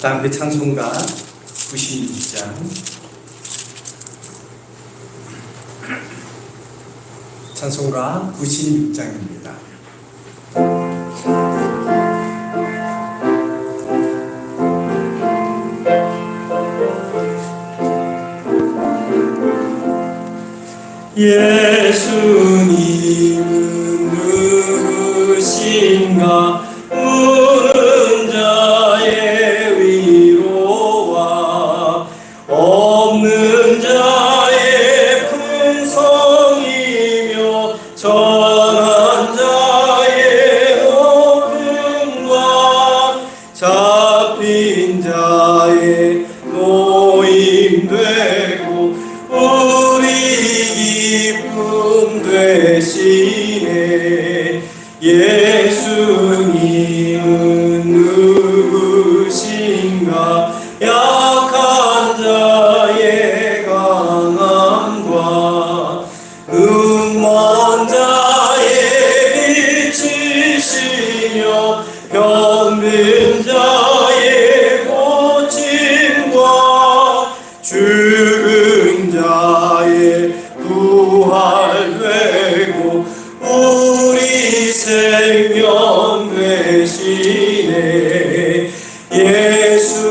다음에 찬송가 96장. 찬송가 96장입니다. 예수님은 누구신가? 우는 자의 위로와 없는 자의 풍성이며 전한 자의 높음과 잡힌 자의 노임되고 우리 기쁨 되시네. 예수님은 누구신가? 약한 자의 강함과 눈먼 자의 빛이시며 병든 자의 고침과 죽은 자의 부활되고 우리 생명 되시네. 예수님은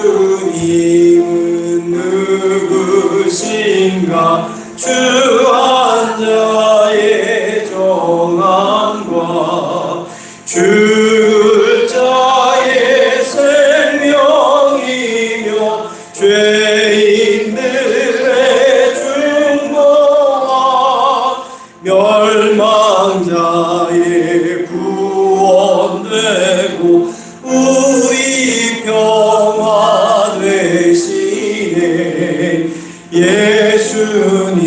누구신가? 주한 자의 정함과 죽을 자의 생명이며 죄인들의 중보와 멸망자의 구원되고 우리 평화 되시네. 예수님은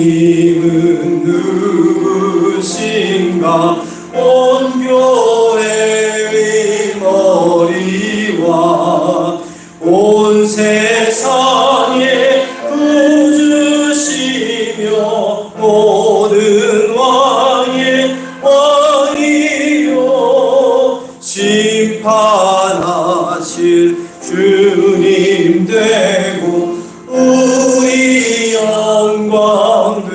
누구신가? 온 교회의 머리와 온 세상의 구주시며 모든 왕의 왕이요 심판하실 주님 되고 우리 영광 되.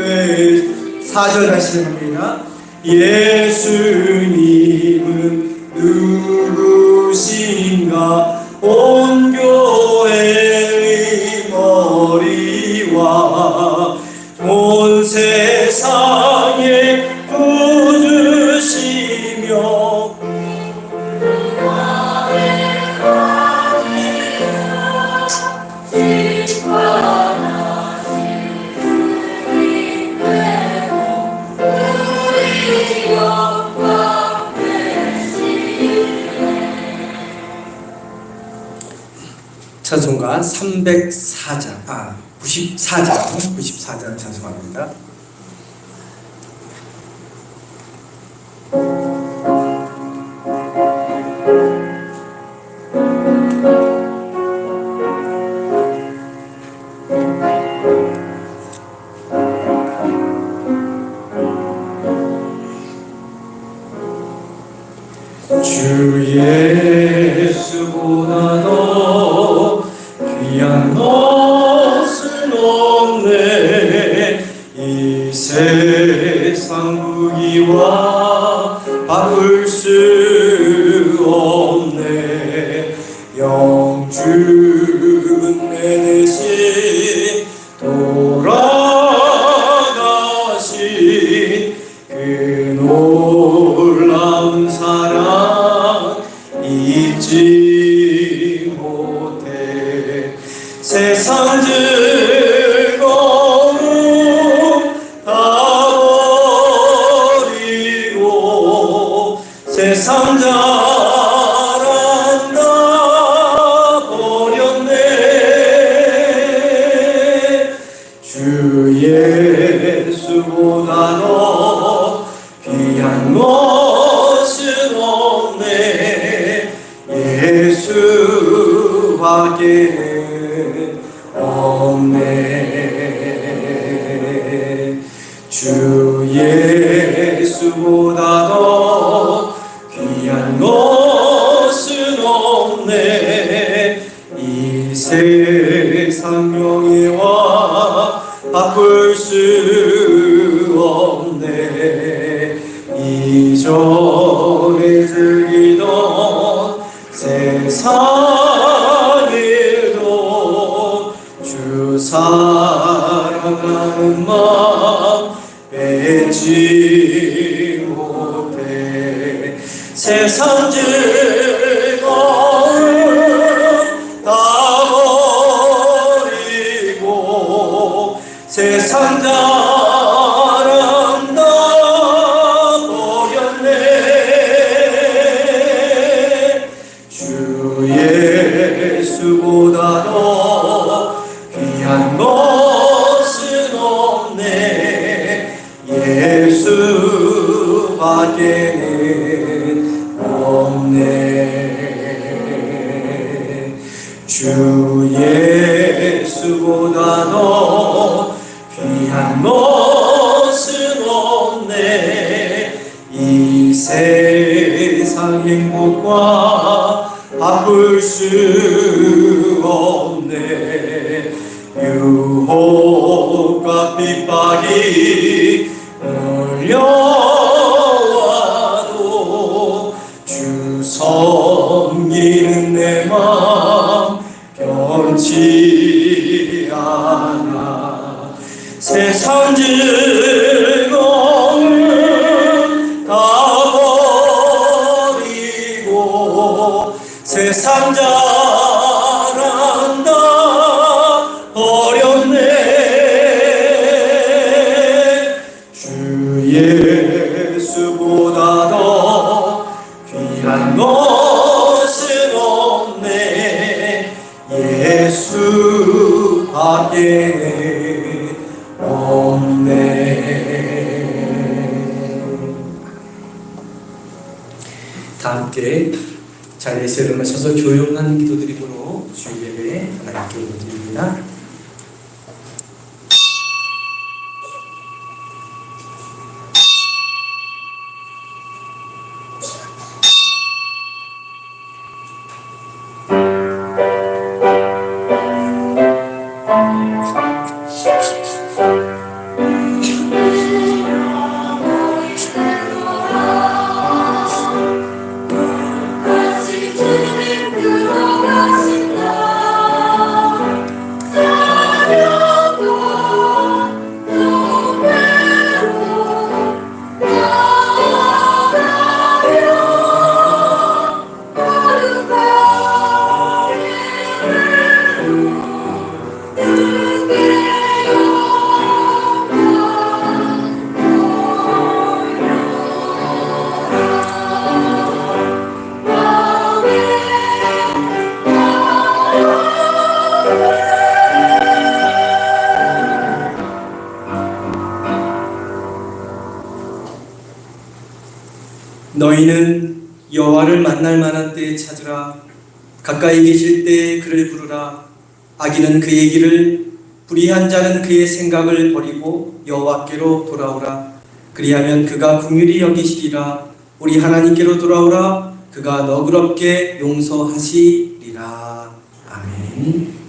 4절 하시는 겁니다. 예수님은 누구신가? 온 교회의 머리와 온 세상의 구주시며 찬송가 304장, 94장 찬송합니다. 주 예수보다 더 귀한 것은 없네. 이 세상 무기와 바꿀 수 없네. 영주는 내 대신 돌아가신 그 놀라운 사랑 잊지 못해. 세상 즐거움 다 버리고 세상 자랑 다 버렸네. 주 예수보다 더 귀한 것은 없네. 예수밖에는 없네. 주 예수보다 더 귀한 것은 없네. 이 세상 명예와 바꿀 수 없네. 이전에 즐기던 세상에도 주 사랑하는 마음 뺏지 못해. 세상 즐거움 다 버리고 세상 자랑 다 버렸네. 주 예수보다 더 귀한 것은 없네. 예수밖에는 없네. 주 예수보다 더 귀한 것은 없네. 이 세상 행복과 바꿀 수 없네. 유혹과 핍박이 몰려와도 주 섬기는 내 마음 변치 않아. 세상 즐거움 다 버리고 세상 자랑 다 버렸네. 주 예수보다 더 귀한 것은 없네. 예수밖에는 없네. 다 함께 자리에서 일어나셔서 조용한 기도드림으로 주일 예배 하나님께 올려드립니다. 너희는 여호와를 만날 만한 때에 찾으라. 가까이 계실 때에 그를 부르라. 악인은 그의 길을, 불의한 자는 그의 생각을 버리고 여호와께로 돌아오라. 그리하면 그가 긍휼히 여기시리라. 우리 하나님께로 돌아오라. 그가 너그럽게 용서하시리라. 아멘.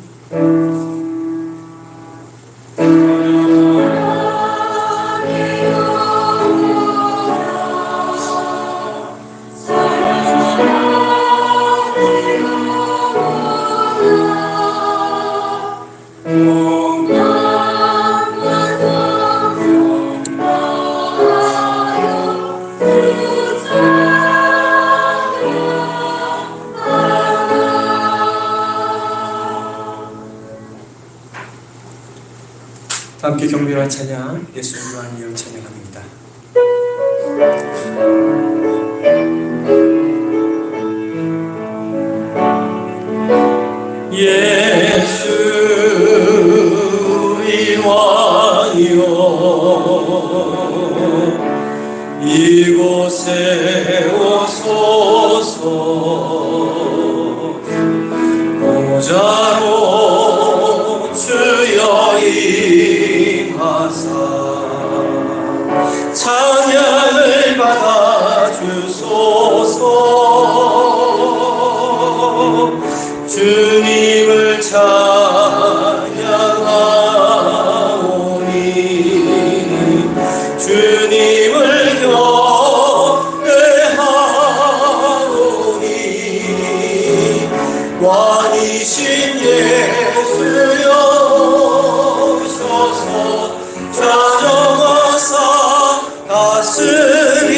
함께 경배와 찬양, 예수님을 위하여 찬양합니다. 예수의 왕이여 이곳에 오소서. 보좌로 주여 임하사 찬양을 받아주소서. 주님을 찾 왕이신 예수여 오셔서 찾아와사 다스리.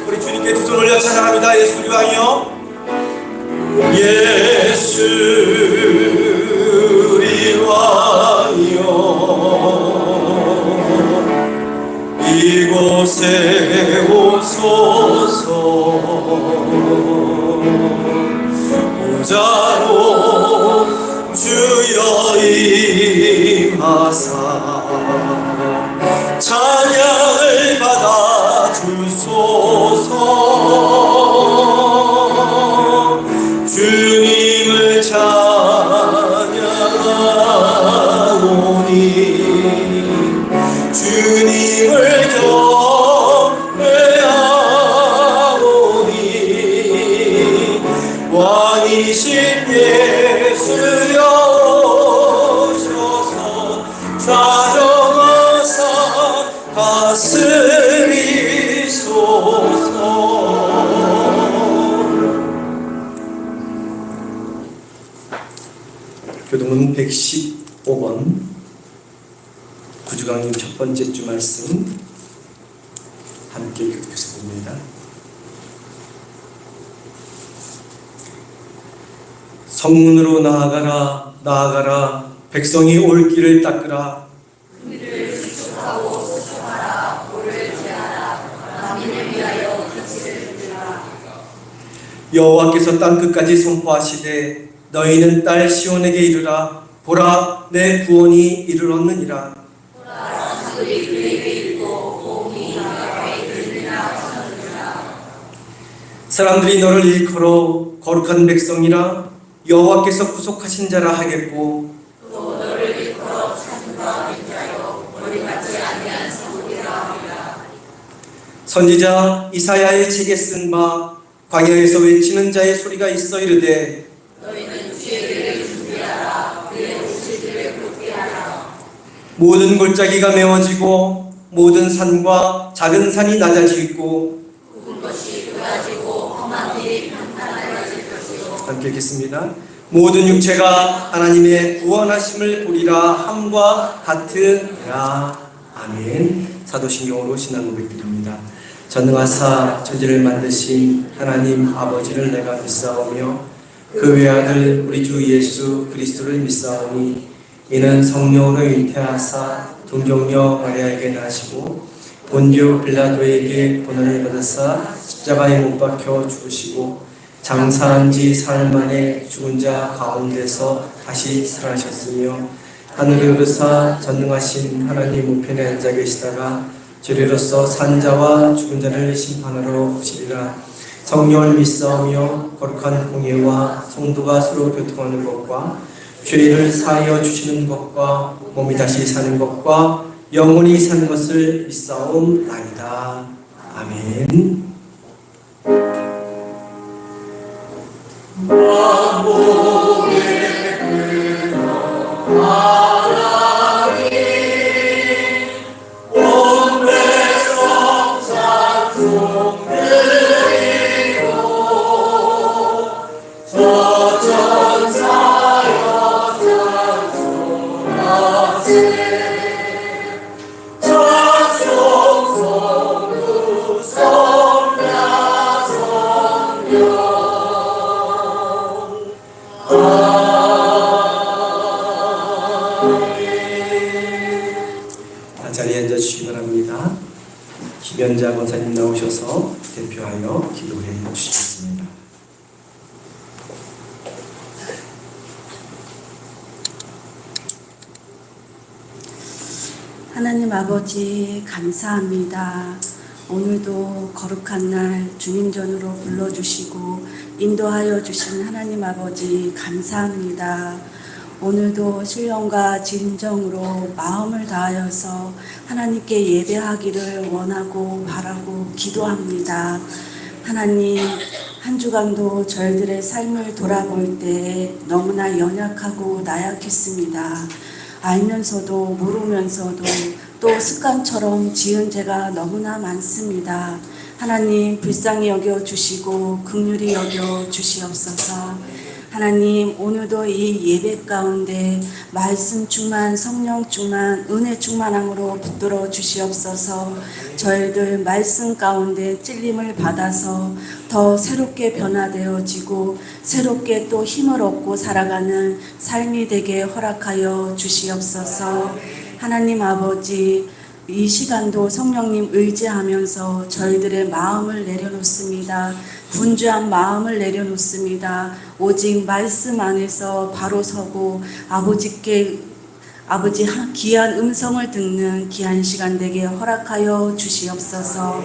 우리 주님께 두 손 올려 찬양합니다. 예수 우리 왕이여, 예수 우리 왕이여, 이곳에 오소서. 보좌로 주여 임하사 찬양을 받아 주소서. 주님을 찬양하오니 주님을 경배하오니 왕이신 예수여 오셔서 찾아와사 다스리소서. 교동문 115번 구주강림 첫 번째 주 말씀 함께 교독해서 봅니다. 성문으로 나아가라, 나아가라. 백성이 올 길을 닦으라. 우리를 수축하고 수축하라. 돌을 제하라. 만민을 위하여 빛을 들라. 여호와께서 땅 끝까지 선포하시되 너희는 딸 시온에게 이르라. 보라, 내 구원이 이르렀느니라. 보라, 하늘이 그에게 이르고 몸이 나라에 이르리라 하느니라. 사람들이 너를 일컬어 거룩한 백성이라 여호와께서 구속하신 자라 하겠고, 또 너를 일컬어 찾은바 인자여 머리맞지 아니한 성국이라 하리라. 선지자 이사야의 책에 쓴 바 광야에서 외치는 자의 소리가 있어 이르되 너희는 주의 길을 준비하라. 그의 오실기를 굳게 하라. 모든 골짜기가 메워지고 모든 산과 작은 산이 낮아지고. 굵은 것이 좁아지고 험한 길이 평탄하여질 것이요. 함께 읽겠습니다. 모든 육체가 하나님의 구원하심을 보리라 함과 같으라. 아멘. 사도신경으로 신앙 고백드립니다. 전능하사 천지를 만드신 하나님 아버지를 내가 믿사오며 그 외아들 우리 주 예수 그리스도를 믿사오니 이는 성령으로 잉태하사 동정녀 마리아에게 나시고 본디오 빌라도에게 고난을 받으사 십자가에 못 박혀 죽으시고 장사한 지 사흘 만에 죽은 자 가운데서 다시 살아나셨으며 하늘에 오르사 전능하신 하나님 우편에 앉아 계시다가 죄리로서 산 자와 죽은 자를 심판하러 오시리라. 성령을 믿사오며 거룩한 공예와 성도가 서로 교통하는 것과 죄를 사하여 주시는 것과 몸이 다시 사는 것과 영원히 사는 것을 믿사옵나이다. 아멘. 자리에 앉아주시기 바랍니다. 김연자 권사님 나오셔서 대표하여 기도해 주시겠습니다. 하나님 아버지 감사합니다. 오늘도 거룩한 날 주님 전으로 불러주시고 인도하여 주신 하나님 아버지 감사합니다. 오늘도 신령과 진정으로 마음을 다하여서 하나님께 예배하기를 원하고 바라고 기도합니다. 하나님, 한 주간도 저희들의 삶을 돌아볼 때 너무나 연약하고 나약했습니다. 알면서도 모르면서도 또 습관처럼 지은 죄가 너무나 많습니다. 하나님 불쌍히 여겨 주시고 긍휼히 여겨 주시옵소서. 하나님, 오늘도 이 예배 가운데 말씀 충만, 성령 충만, 은혜 충만함으로 붙들어 주시옵소서. 저희들 말씀 가운데 찔림을 받아서 더 새롭게 변화되어지고 새롭게 또 힘을 얻고 살아가는 삶이 되게 허락하여 주시옵소서. 하나님 아버지, 이 시간도 성령님 의지하면서 저희들의 마음을 내려놓습니다. 분주한 마음을 내려놓습니다. 오직 말씀 안에서 바로 서고 아버지 귀한 음성을 듣는 귀한 시간 되게 허락하여 주시옵소서.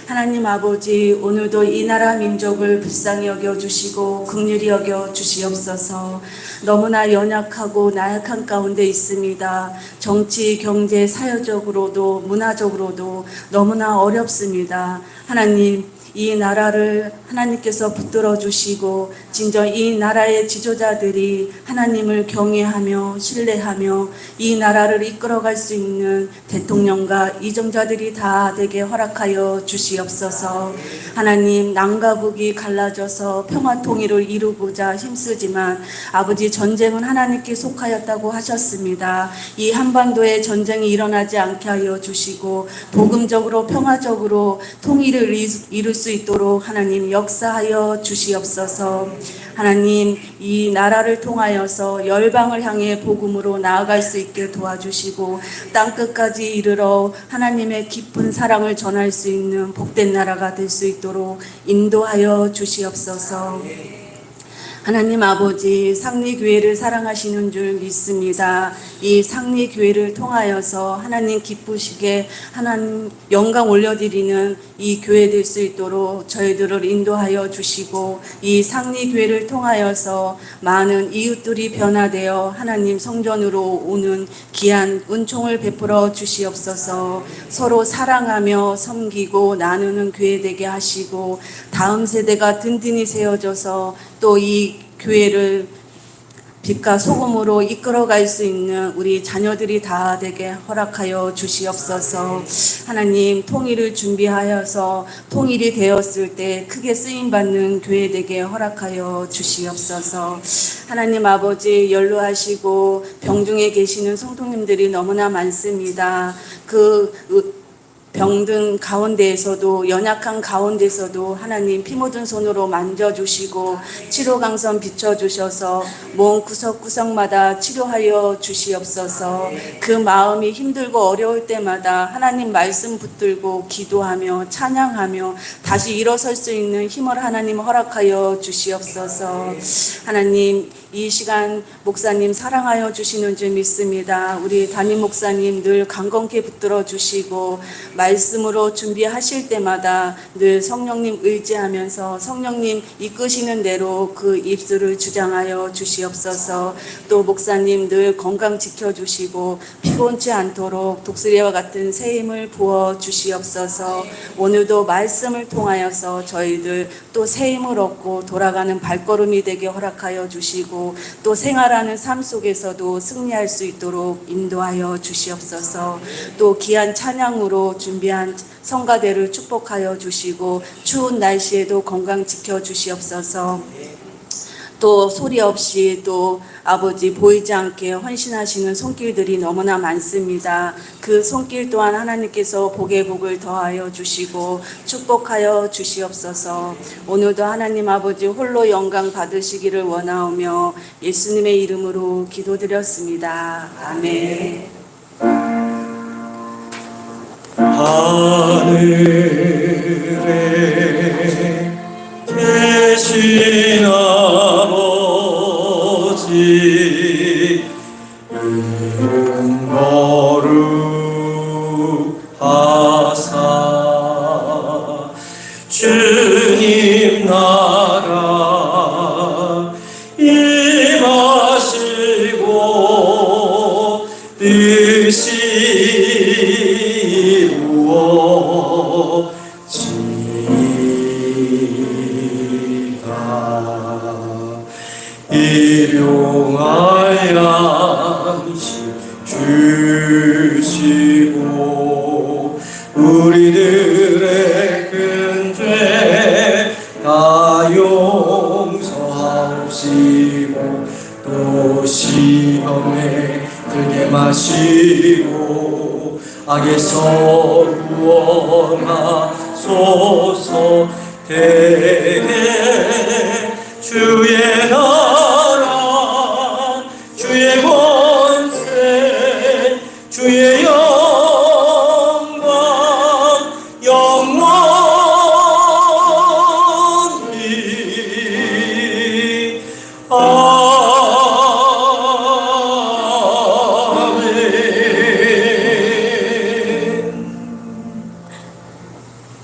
하나님 아버지, 오늘도 이 나라 민족을 불쌍히 여겨주시고 긍휼히 여겨주시옵소서. 너무나 연약하고 나약한 가운데 있습니다. 정치, 경제, 사회적으로도 문화적으로도 너무나 어렵습니다. 하나님, 이 나라를 하나님께서 붙들어 주시고 진정 이 나라의 지도자들이 하나님을 경외하며 신뢰하며 이 나라를 이끌어갈 수 있는 대통령과 이정자들이 다 되게 허락하여 주시옵소서. 하나님, 남과 북이 갈라져서 평화 통일을 이루고자 힘쓰지만 아버지, 전쟁은 하나님께 속하였다고 하셨습니다. 이 한반도에 전쟁이 일어나지 않게 하여 주시고 복음적으로 평화적으로 통일을 이룰 수 있도록 하나님 역사하여 주시옵소서. 하나님, 이 나라를 통하여서 열방을 향해 복음으로 나아갈 수 있게 도와주시고 땅끝까지 이르러 하나님의 깊은 사랑을 전할 수 있는 복된 나라가 될 수 있도록 인도하여 주시옵소서. 하나님 아버지, 상리교회를 사랑하시는 줄 믿습니다. 이 상리교회를 통하여서 하나님 기쁘시게 하나님 영광 올려드리는 이 교회 될 수 있도록 저희들을 인도하여 주시고 이 상리교회를 통하여서 많은 이웃들이 변화되어 하나님 성전으로 오는 귀한 은총을 베풀어 주시옵소서. 서로 사랑하며 섬기고 나누는 교회 되게 하시고 다음 세대가 든든히 세워져서 또 이 교회를 빛과 소금으로 이끌어갈 수 있는 우리 자녀들이 다 되게 허락하여 주시옵소서. 하나님, 통일을 준비하여서 통일이 되었을 때 크게 쓰임받는 교회 되게 허락하여 주시옵소서. 하나님 아버지, 연로하시고 병중에 계시는 성도님들이 너무나 많습니다. 병든 가운데에서도 연약한 가운데서도 하나님 피 묻은 손으로 만져주시고 치료 강선 비춰주셔서 몸 구석구석마다 치료하여 주시옵소서. 그 마음이 힘들고 어려울 때마다 하나님 말씀 붙들고 기도하며 찬양하며 다시 일어설 수 있는 힘을 하나님 허락하여 주시옵소서. 하나님, 이 시간 목사님 사랑하여 주시는 줄 믿습니다. 우리 담임 목사님 늘 강건케 붙들어 주시고 말씀으로 준비하실 때마다 늘 성령님 의지하면서 성령님 이끄시는 대로 그 입술을 주장하여 주시옵소서. 또 목사님 늘 건강 지켜주시고 피곤치 않도록 독수리와 같은 새 힘을 부어 주시옵소서. 오늘도 말씀을 통하여서 저희들 또 새 힘을 얻고 돌아가는 발걸음이 되게 허락하여 주시고 또 생활하는 삶 속에서도 승리할 수 있도록 인도하여 주시옵소서. 또 귀한 찬양으로 준비한 성가대를 축복하여 주시고 추운 날씨에도 건강 지켜 주시옵소서. 또 소리 없이 또 아버지 보이지 않게 헌신하시는 손길들이 너무나 많습니다. 그 손길 또한 하나님께서 복의 복을 더하여 주시고 축복하여 주시옵소서. 오늘도 하나님 아버지 홀로 영광 받으시기를 원하오며 예수님의 이름으로 기도드렸습니다. 아멘. 하늘에 계신 아버지, 이름 거룩하사 주님 나라 임하시고 뜻이 일용할 양식 주시고 우리들의 큰 죄 다 용서하옵시고 시험에 들게 마시고 악에서 구원하소서. 대개 주의 나라 주의 권세 주의 영광 영원히 아멘.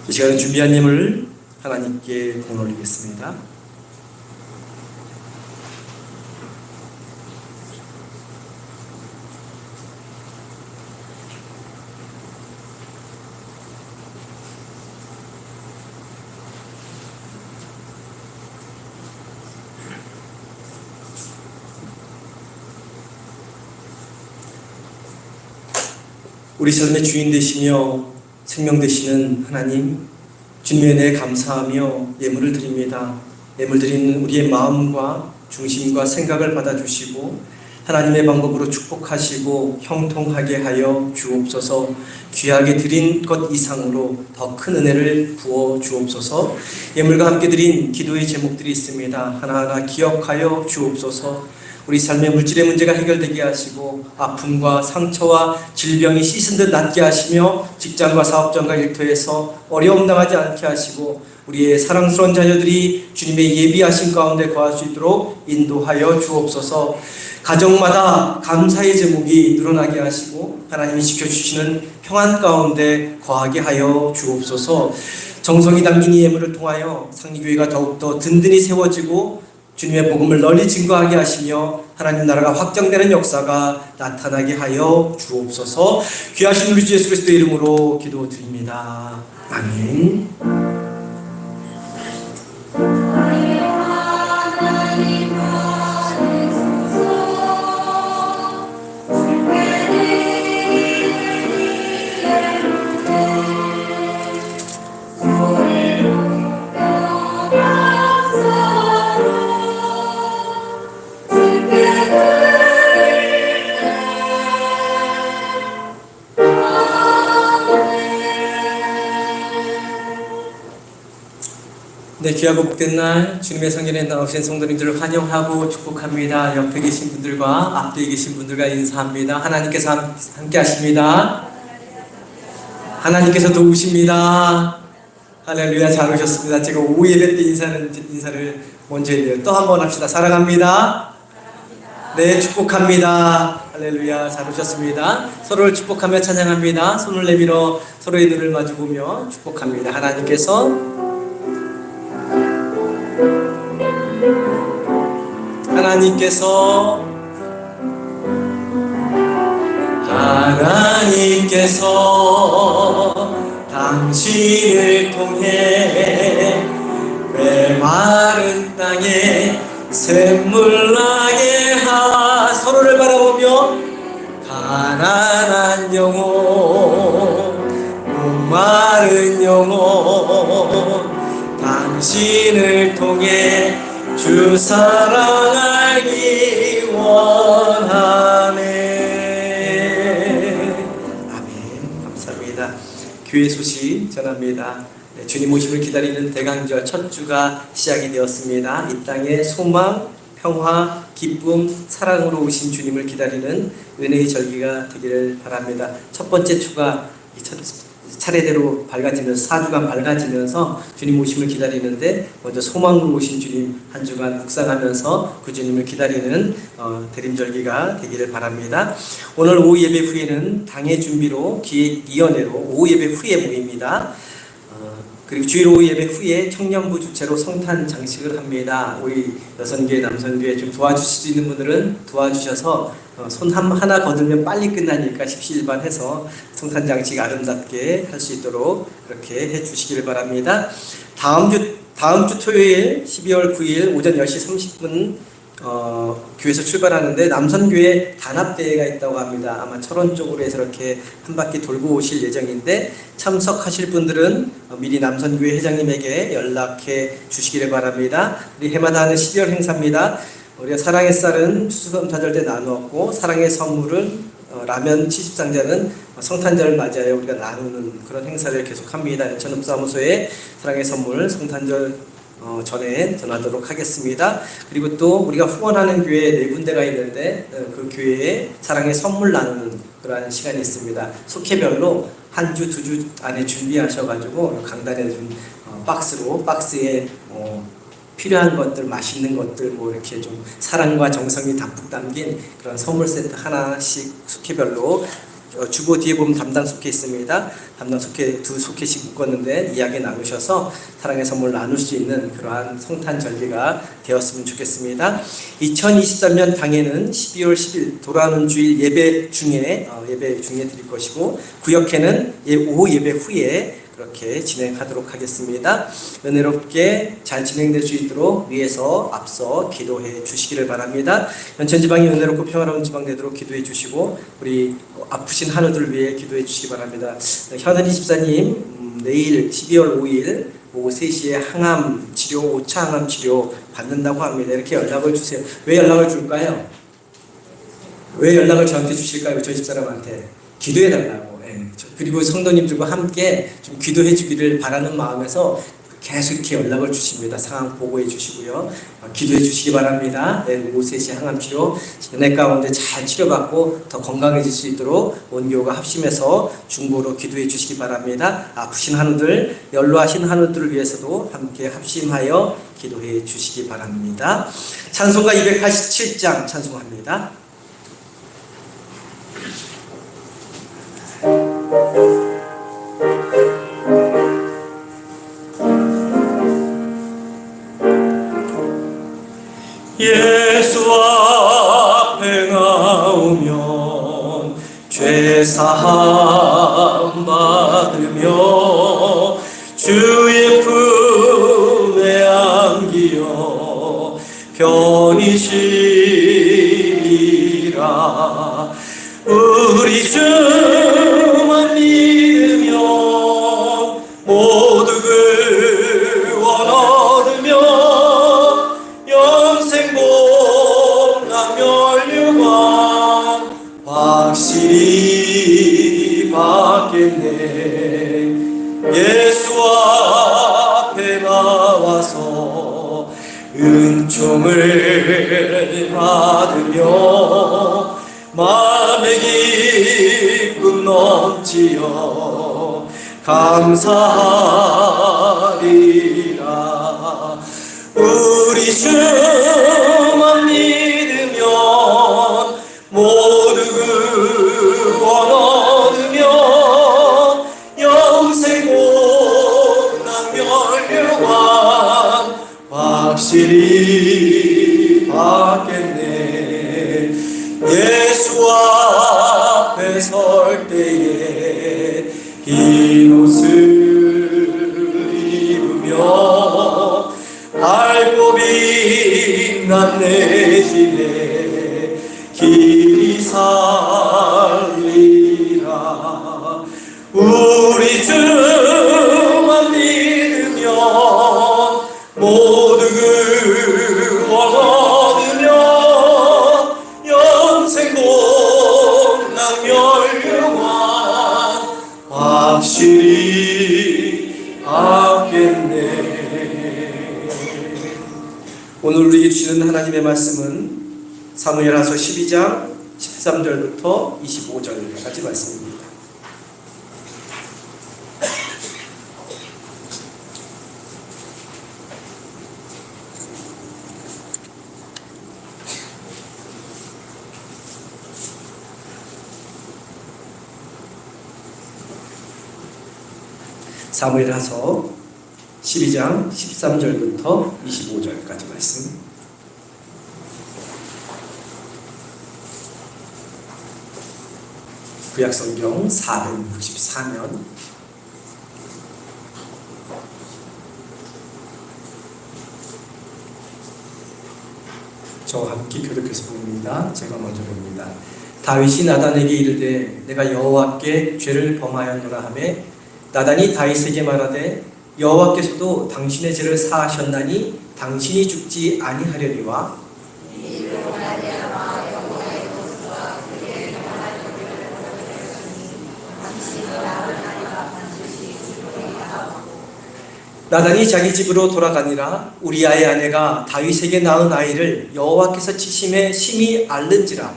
이 시간에 준비한 예물을 하나님께 돈 올리겠습니다. 우리 삶의 주인 되시며 생명 되시는 하나님, 주님의 은혜에 감사하며 예물을 드립니다. 예물 드리는 우리의 마음과 중심과 생각을 받아주시고 하나님의 방법으로 축복하시고 형통하게 하여 주옵소서. 귀하게 드린 것 이상으로 더 큰 은혜를 부어 주옵소서. 예물과 함께 드린 기도의 제목들이 있습니다. 하나하나 기억하여 주옵소서. 우리 삶의 물질의 문제가 해결되게 하시고 아픔과 상처와 질병이 씻은 듯 낫게 하시며 직장과 사업장과 일터에서 어려움 당하지 않게 하시고 우리의 사랑스러운 자녀들이 주님의 예비하신 가운데 거할 수 있도록 인도하여 주옵소서. 가정마다 감사의 제목이 늘어나게 하시고 하나님이 지켜주시는 평안 가운데 거하게 하여 주옵소서. 정성이 담긴 이 예물을 통하여 상리교회가 더욱더 든든히 세워지고 주님의 복음을 널리 증거하게 하시며 하나님 나라가 확장되는 역사가 나타나게 하여 주옵소서. 귀하신 우리 주 예수 그리스도의 이름으로 기도드립니다. 아멘. 네, 귀하고 복된 날 주님의 성전에 나오신 성도님들을 환영하고 축복합니다. 옆에 계신 분들과 앞뒤에 계신 분들과 인사합니다. 하나님께서 함께 하십니다. 하나님께서 도우십니다. 할렐루야, 잘 오셨습니다. 제가 오후 예배 때 인사를 먼저 해드려요. 또 한 번 합시다. 사랑합니다. 네, 축복합니다. 할렐루야, 잘 오셨습니다. 서로를 축복하며 찬양합니다. 손을 내밀어 서로의 눈을 마주보며 축복합니다. 하나님께서 당신을 통해 메마른 땅에 샘물 나게 서로를 바라보며 가난한 영혼 목마른 영혼 당신을 통해 주 사랑 알기 원하네. 아멘. 감사합니다. 교회 소식 전합니다. 네, 주님 오심을 기다리는 대강절 첫 주가 시작이 되었습니다. 이 땅에 소망, 평화, 기쁨, 사랑으로 오신 주님을 기다리는 은혜의 절기가 되기를 바랍니다. 첫 번째 주가 차례대로 밝아지면서 4주간 밝아지면서 주님 오심을 기다리는데 먼저 소망으로 오신 주님 한 주간 묵상하면서 그 주님을 기다리는 대림절기가 되기를 바랍니다. 오늘 오후 예배 후에는 당의 준비로 기획위원회로 오후 예배 후에 모입니다. 그리고 주일 오후 예배 후에 청년부 주최로 성탄 장식을 합니다. 우리 여성교회, 남성교회 좀 도와주실 수 있는 분들은 도와주셔서 손 하나 거들면 빨리 끝나니까 십시일반해서 성탄 장식 아름답게 할 수 있도록 그렇게 해주시기를 바랍니다. 다음 주 토요일 12월 9일 오전 10시 30분 교회에서 출발하는데 남선교회 단합대회가 있다고 합니다. 아마 철원 쪽으로 해서 이렇게 한 바퀴 돌고 오실 예정인데 참석하실 분들은 미리 남선교회 회장님에게 연락해 주시기를 바랍니다. 우리 해마다 하는 12월 행사입니다. 우리가 사랑의 쌀은 추수감사절 때 나누었고 사랑의 선물은 라면 70상자는 성탄절을 맞이하여 우리가 나누는 그런 행사를 계속합니다. 연천읍사무소에 사랑의 선물 성탄절 전에 전하도록 하겠습니다. 그리고 또 우리가 후원하는 교회 4군데가 있는데 그 교회에 사랑의 선물 나누는 그러한 시간이 있습니다. 속회별로 한 주, 2주 안에 준비하셔가지고 강단에 준 박스에 필요한 것들, 맛있는 것들, 뭐 이렇게 좀 사랑과 정성이 담뿍 담긴 그런 선물 세트 하나씩 속회별로 주보 뒤에 보면 담당 속회 있습니다. 담당 속회 2속회씩 묶었는데 이야기 나누셔서 사랑의 선물 나눌 수 있는 그러한 성탄 절기가 되었으면 좋겠습니다. 2023년 당에는 12월 10일 돌아오는 주일 예배 중에 드릴 것이고 구역회는 오후 예배 후에 그렇게 진행하도록 하겠습니다. 은혜롭게 잘 진행될 수 있도록 위에서 앞서 기도해 주시기를 바랍니다. 연천지방이 은혜롭고 평화로운 지방 되도록 기도해 주시고 우리 아프신 한우들 위해 기도해 주시기 바랍니다. 현은희 집사님 내일 12월 5일 오후 3시에 항암 치료, 5차 항암 치료 받는다고 합니다. 이렇게 연락을 주세요. 왜 연락을 줄까요? 왜 연락을 저한테 주실까요? 저 집사람한테 기도해 달라고. 그리고 성도님들과 함께 좀 기도해 주기를 바라는 마음에서 계속 이렇게 연락을 주십니다. 상황 보고해 주시고요. 기도해 주시기 바랍니다. 내일 오후 3시 항암치료 은혜 가운데 잘 치료받고 더 건강해질 수 있도록 온 교우가 합심해서 중보로 기도해 주시기 바랍니다. 아프신 한우들, 연로하신 한우들을 위해서도 함께 합심하여 기도해 주시기 바랍니다. 찬송가 287장 찬송합니다. 예수 앞에 나오면 죄사함 받으며 주의 품에 안기어 편히 쉬리라. 우리 주만 믿으면 모두 구원 얻으며 영생 복락 멸류관 확실히 받겠네. 예수 앞에 나와서 은총을 받으며 마음의 기쁨 넘치어 감사하리라. 우리 주만 믿으면 모두 구원 얻으며 영생 복락 멸류관 확실히 받겠네. 예수 앞에 설 때에 흰 옷을 입으며 밝고 빛난 내 집에 길이 살리라. 우리 주만 믿으면 모두 구원 얻으며 영생 복락 멸류관 확실히 받겠네. 오늘 우리에게 주시는 하나님의 말씀은 사무엘하서 12장 13절부터 25절까지 말씀입니다. 사무엘하서 12장 13절부터 25절까지 말씀. 구약성경 464면 저와 함께 교독해서 봅니다. 제가 먼저 봅니다. 다윗이 나단에게 이르되 내가 여호와께 죄를 범하였노라 하매 나단이 다윗에게 말하되 여호와께서도 당신의 죄를 사하셨나니 당신이 죽지 아니하려니와 나단이 자기 집으로 돌아가니라. 우리아의 아내가 다윗에게 낳은 아이를 여호와께서 치심에 심히 앓는지라.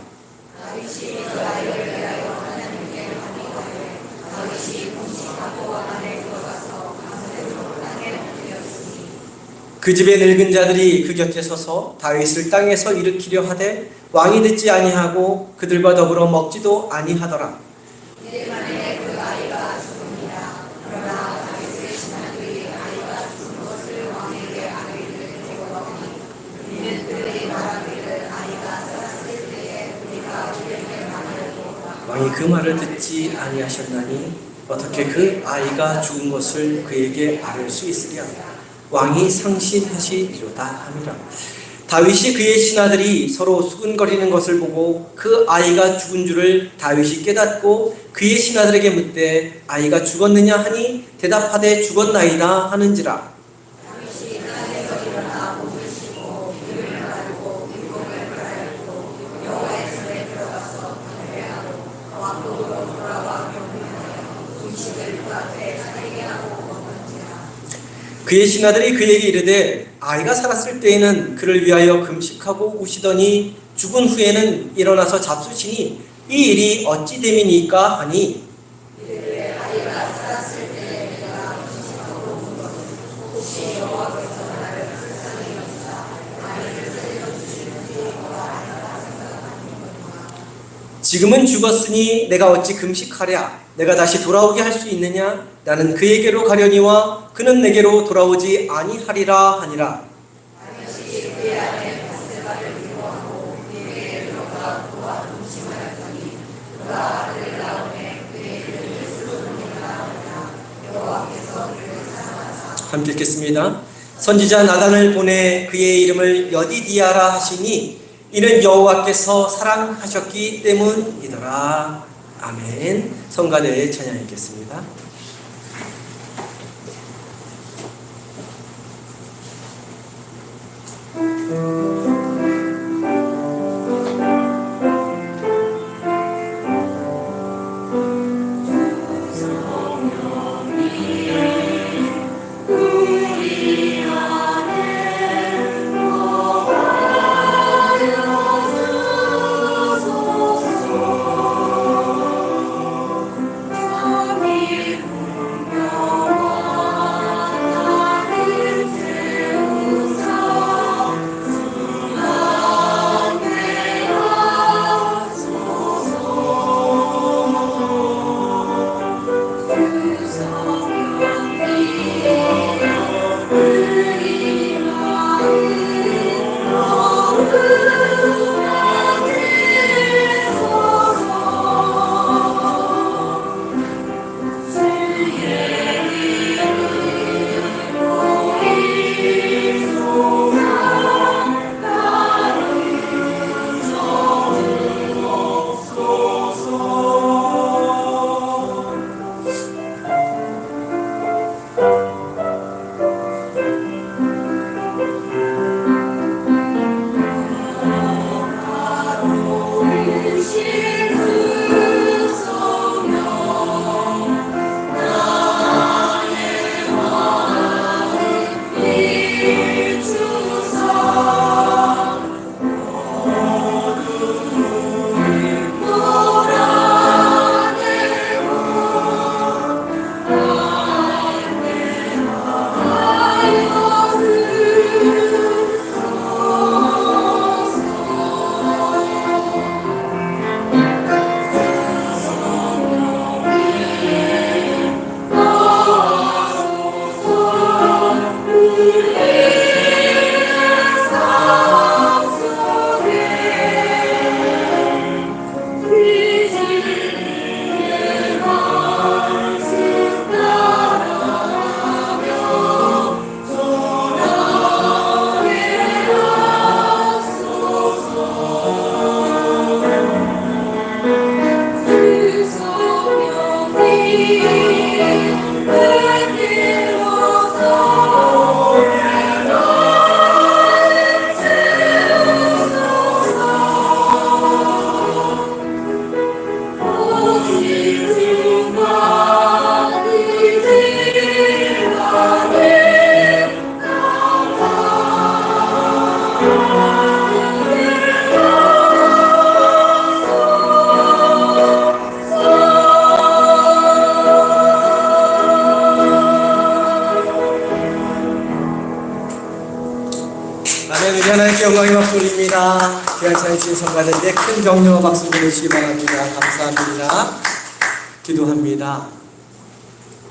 그 집의 늙은 자들이 그 곁에 서서 다윗을 땅에서 일으키려 하되 왕이 듣지 아니하고 그들과 더불어 먹지도 아니하더라. 왕이 그 말을 듣지 아니하셨나니 어떻게 그 아이가 죽은 것을 그에게 아뢰 수 있으랴. 왕이 상심하시리로다 함이라. 다윗이 그의 신하들이 서로 수근거리는 것을 보고 그 아이가 죽은 줄을 다윗이 깨닫고 그의 신하들에게 묻되 아이가 죽었느냐 하니 대답하되 죽었나이다 하는지라. 그의 신하들이 그에게 이르되 아이가 살았을 때에는 그를 위하여 금식하고 우시더니 죽은 후에는 일어나서 잡수시니 이 일이 어찌 됨이니까 하니 지금은 죽었으니 내가 어찌 금식하랴. 내가 다시 돌아오게 할 수 있느냐. 나는 그에게로 가려니와 그는 내게로 돌아오지 아니하리라 하니라. 함께 읽겠습니다. 선지자 나단을 보내 그의 이름을 여디디아라 하시니 이는 여호와께서 사랑하셨기 때문이더라. 아멘. 성가대의 찬양 읽겠습니다. 아멘. 우리 하나님께 영광의 박수 올립니다. 귀한 찬양 주신 성가들에게 큰 격려와 박수 보내주시기 바랍니다. 감사합니다. 기도합니다.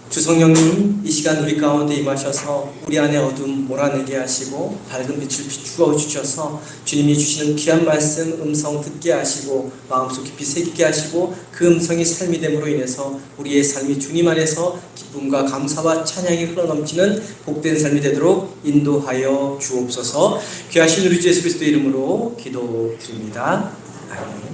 주성령님, 이 시간 우리 가운데 임하셔서 우리 안에 어둠 몰아내게 하시고 밝은 빛을 비추어 주셔서 주님이 주시는 귀한 말씀 음성 듣게 하시고 마음속 깊이 새기게 하시고 그 음성이 삶이 됨으로 인해서 우리의 삶이 주님 안에서 기쁨과 감사와 찬양이 흘러넘치는 복된 삶이 되도록 인도하여 주옵소서. 귀하신 우리 주 예수 그리스도의 이름으로 기도드립니다. 아멘.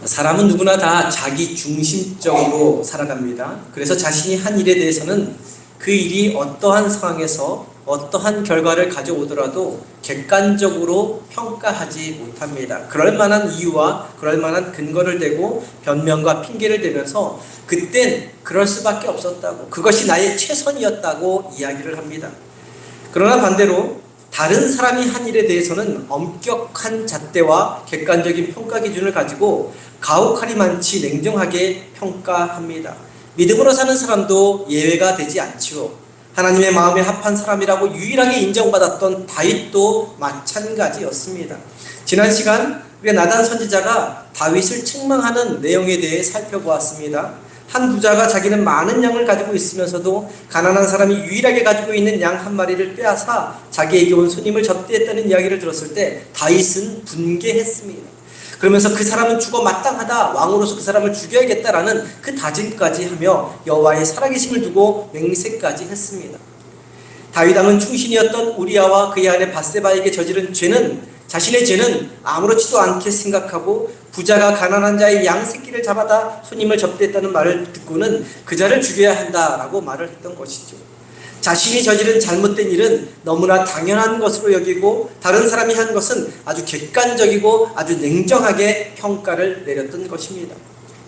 사람은 누구나 다 자기 중심적으로 살아갑니다. 그래서 자신이 한 일에 대해서는 그 일이 어떠한 상황에서 어떠한 결과를 가져오더라도 객관적으로 평가하지 못합니다. 그럴 만한 이유와 그럴 만한 근거를 대고 변명과 핑계를 대면서 그땐 그럴 수밖에 없었다고, 그것이 나의 최선이었다고 이야기를 합니다. 그러나 반대로 다른 사람이 한 일에 대해서는 엄격한 잣대와 객관적인 평가 기준을 가지고 가혹하리만치 냉정하게 평가합니다. 믿음으로 사는 사람도 예외가 되지 않지요. 하나님의 마음에 합한 사람이라고 유일하게 인정받았던 다윗도 마찬가지였습니다. 지난 시간 우리가 나단 선지자가 다윗을 책망하는 내용에 대해 살펴보았습니다. 한 부자가 자기는 많은 양을 가지고 있으면서도 가난한 사람이 유일하게 가지고 있는 양 한 마리를 빼앗아 자기에게 온 손님을 접대했다는 이야기를 들었을 때 다윗은 분개했습니다. 그러면서 그 사람은 죽어 마땅하다, 왕으로서 그 사람을 죽여야겠다라는 그 다짐까지 하며 여호와의 살아계심을 두고 맹세까지 했습니다. 다윗 왕은 충신이었던 우리아와 그의 아내 밧세바에게 저지른 자신의 죄는 아무렇지도 않게 생각하고 부자가 가난한 자의 양 새끼를 잡아다 손님을 접대했다는 말을 듣고는 그 자를 죽여야 한다라고 말을 했던 것이죠. 자신이 저지른 잘못된 일은 너무나 당연한 것으로 여기고 다른 사람이 한 것은 아주 객관적이고 아주 냉정하게 평가를 내렸던 것입니다.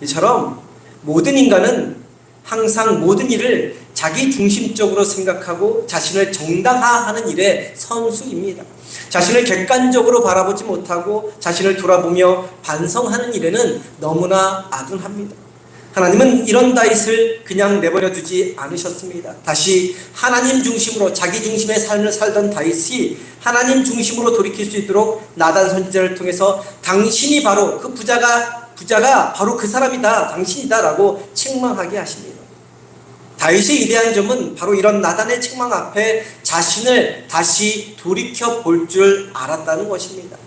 이처럼 모든 인간은 항상 모든 일을 자기 중심적으로 생각하고 자신을 정당화하는 일의 선수입니다. 자신을 객관적으로 바라보지 못하고 자신을 돌아보며 반성하는 일에는 너무나 아둔합니다. 하나님은 이런 다윗을 그냥 내버려 두지 않으셨습니다. 다시 하나님 중심으로 자기 중심의 삶을 살던 다윗이 하나님 중심으로 돌이킬 수 있도록 나단 선지자를 통해서 당신이 바로 그 부자가 바로 그 사람이다, 당신이다 라고 책망하게 하십니다. 다윗의 위대한 점은 바로 이런 나단의 책망 앞에 자신을 다시 돌이켜 볼 줄 알았다는 것입니다.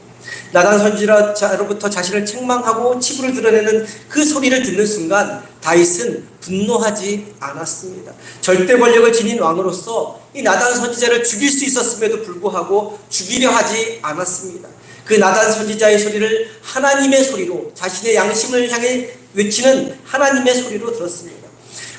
나단 선지자로부터 자신을 책망하고 치부를 드러내는 그 소리를 듣는 순간 다윗은 분노하지 않았습니다. 절대 권력을 지닌 왕으로서 이 나단 선지자를 죽일 수 있었음에도 불구하고 죽이려 하지 않았습니다. 그 나단 선지자의 소리를 하나님의 소리로, 자신의 양심을 향해 외치는 하나님의 소리로 들었습니다.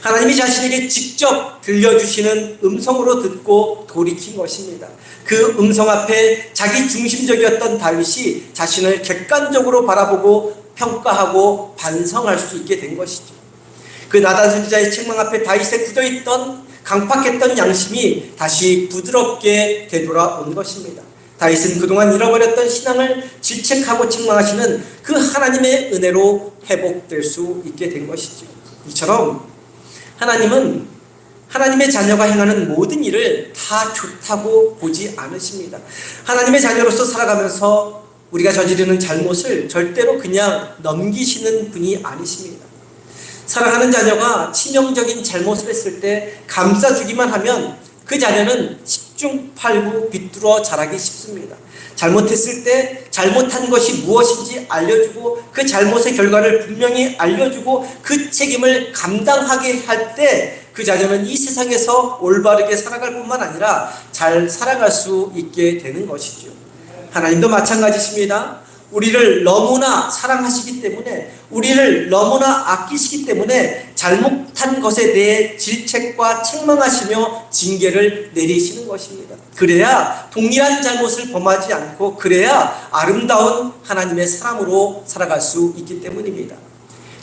하나님이 자신에게 직접 들려주시는 음성으로 듣고 돌이킨 것입니다. 그 음성 앞에 자기 중심적이었던 다윗이 자신을 객관적으로 바라보고 평가하고 반성할 수 있게 된 것이죠. 그 나단 선지자의 책망 앞에 다윗에 굳어있던 강팍했던 양심이 다시 부드럽게 되돌아온 것입니다. 다윗은 그동안 잃어버렸던 신앙을 질책하고 책망하시는 그 하나님의 은혜로 회복될 수 있게 된 것이죠. 이처럼 하나님은 하나님의 자녀가 행하는 모든 일을 다 좋다고 보지 않으십니다. 하나님의 자녀로서 살아가면서 우리가 저지르는 잘못을 절대로 그냥 넘기시는 분이 아니십니다. 사랑하는 자녀가 치명적인 잘못을 했을 때 감싸주기만 하면 그 자녀는 10중 8구 비뚤어 자라기 쉽습니다. 잘못했을 때 잘못한 것이 무엇인지 알려주고 그 잘못의 결과를 분명히 알려주고 그 책임을 감당하게 할 때 그 자녀는 이 세상에서 올바르게 살아갈 뿐만 아니라 잘 살아갈 수 있게 되는 것이죠. 하나님도 마찬가지십니다. 우리를 너무나 사랑하시기 때문에, 우리를 너무나 아끼시기 때문에 잘못한 것에 대해 질책과 책망하시며 징계를 내리시는 것입니다. 그래야 동일한 잘못을 범하지 않고, 그래야 아름다운 하나님의 사람으로 살아갈 수 있기 때문입니다.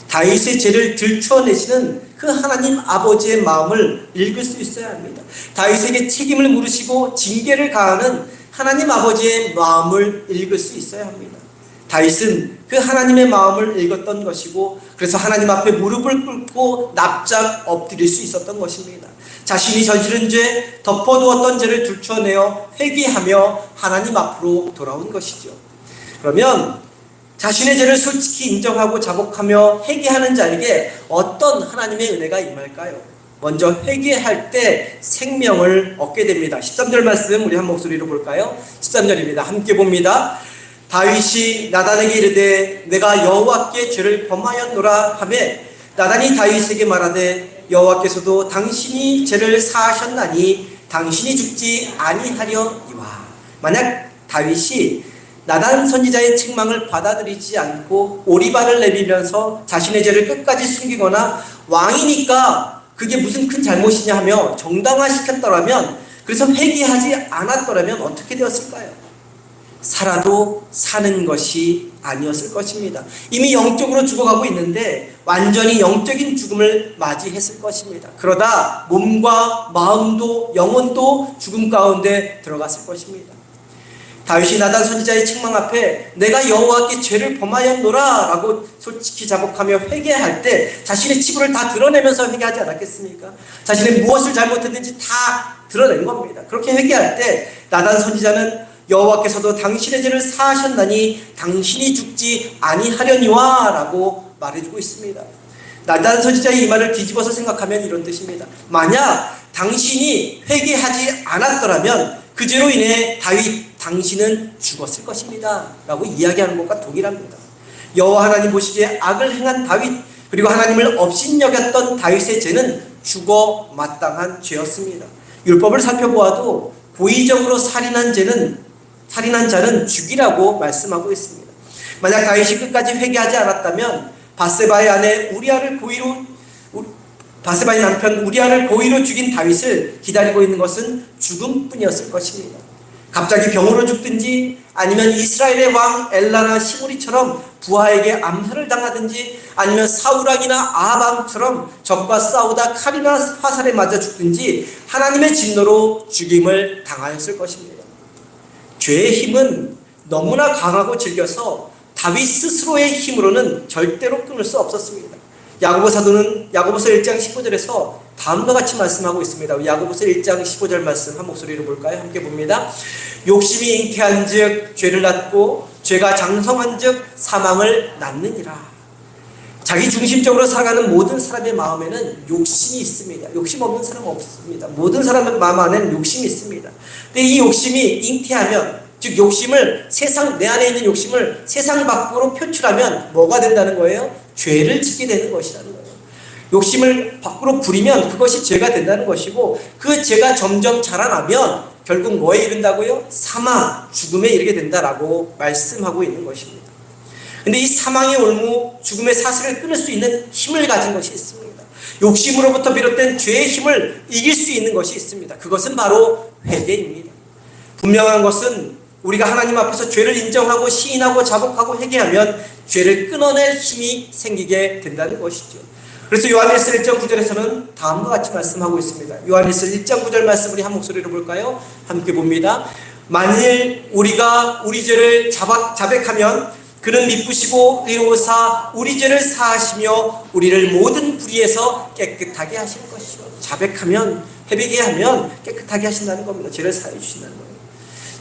다윗의 죄를 들추어내시는 그 하나님 아버지의 마음을 읽을 수 있어야 합니다. 다윗에게 책임을 물으시고 징계를 가하는 하나님 아버지의 마음을 읽을 수 있어야 합니다. 다윗은 그 하나님의 마음을 읽었던 것이고, 그래서 하나님 앞에 무릎을 꿇고 납작 엎드릴 수 있었던 것입니다. 자신이 저지른 죄, 덮어두었던 죄를 들춰내어 회개하며 하나님 앞으로 돌아온 것이죠. 그러면 자신의 죄를 솔직히 인정하고 자복하며 회개하는 자에게 어떤 하나님의 은혜가 임할까요? 먼저 회개할 때 생명을 얻게 됩니다. 13절 말씀 우리 한 목소리로 볼까요? 13절입니다. 함께 봅니다. 다윗이 나단에게 이르되 내가 여호와께 죄를 범하였노라 하매 나단이 다윗에게 말하되 여호와께서도 당신이 죄를 사하셨나니 당신이 죽지 아니하려니와. 만약 다윗이 나단 선지자의 책망을 받아들이지 않고 오리발을 내밀면서 자신의 죄를 끝까지 숨기거나 왕이니까 그게 무슨 큰 잘못이냐 하며 정당화시켰더라면, 그래서 회개하지 않았더라면 어떻게 되었을까요? 살아도 사는 것이 아니었을 것입니다. 이미 영적으로 죽어가고 있는데 완전히 영적인 죽음을 맞이했을 것입니다. 그러다 몸과 마음도 영혼도 죽음 가운데 들어갔을 것입니다. 다윗이 나단 선지자의 책망 앞에 내가 여호와께 죄를 범하였노라 라고 솔직히 자복하며 회개할 때 자신의 치부를 다 드러내면서 회개하지 않았겠습니까? 자신의 무엇을 잘못했는지 다 드러낸 겁니다. 그렇게 회개할 때 나단 선지자는 여호와께서도 당신의 죄를 사하셨나니 당신이 죽지 아니하려니와 라고 말해주고 있습니다. 나단 선지자의 이 말을 뒤집어서 생각하면 이런 뜻입니다. 만약 당신이 회개하지 않았더라면 그 죄로 인해 당신은 죽었을 것입니다 라고 이야기하는 것과 동일합니다. 여호와 하나님 보시기에 악을 행한 다윗, 그리고 하나님을 업신여겼던 다윗의 죄는 죽어 마땅한 죄였습니다. 율법을 살펴보아도 고의적으로 살인한 자는 죽이라고 말씀하고 있습니다. 만약 다윗이 끝까지 회개하지 않았다면 바세바의 아내 바세바의 남편 우리아를 고의로 죽인 다윗을 기다리고 있는 것은 죽음뿐이었을 것입니다. 갑자기 병으로 죽든지, 아니면 이스라엘의 왕 엘라나 시므리처럼 부하에게 암살을 당하든지, 아니면 사울왕이나 아합왕처럼 적과 싸우다 칼이나 화살에 맞아 죽든지 하나님의 진노로 죽임을 당하였을 것입니다. 죄의 힘은 너무나 강하고 질겨서 다윗 스스로의 힘으로는 절대로 끊을 수 없었습니다. 야고보 사도는 야고보서 1장 15절에서 다음과 같이 말씀하고 있습니다. 야고보서 1장 15절 말씀 한 목소리로 볼까요? 함께 봅니다. 욕심이 잉태한 즉 죄를 낳고 죄가 장성한 즉 사망을 낳느니라. 자기 중심적으로 살아가는 모든 사람의 마음에는 욕심이 있습니다. 욕심 없는 사람은 없습니다. 모든 사람의 마음 안에는 욕심이 있습니다. 근데 이 욕심이 잉태하면, 즉 욕심을 내 안에 있는 욕심을 세상 밖으로 표출하면 뭐가 된다는 거예요? 죄를 짓게 되는 것이라는 거예요. 욕심을 밖으로 부리면 그것이 죄가 된다는 것이고, 그 죄가 점점 자라나면 결국 뭐에 이른다고요? 사망, 죽음에 이르게 된다라고 말씀하고 있는 것입니다. 근데 이 사망의 올무, 죽음의 사슬을 끊을 수 있는 힘을 가진 것이 있습니다. 욕심으로부터 비롯된 죄의 힘을 이길 수 있는 것이 있습니다. 그것은 바로 회개입니다. 분명한 것은 우리가 하나님 앞에서 죄를 인정하고 시인하고 자복하고 회개하면 죄를 끊어낼 힘이 생기게 된다는 것이죠. 그래서 요한일서 1장 9절에서는 다음과 같이 말씀하고 있습니다. 요한일서 1장 9절 말씀 우리 한 목소리로 볼까요? 함께 봅니다. 만일 우리가 우리 죄를 자백하면 그는 미쁘시고 의로우사 우리 죄를 사하시며 우리를 모든 불의에서 깨끗하게 하실 것이요. 자백하면, 회개하면 깨끗하게 하신다는 겁니다. 죄를 사해 주신다는 거예요.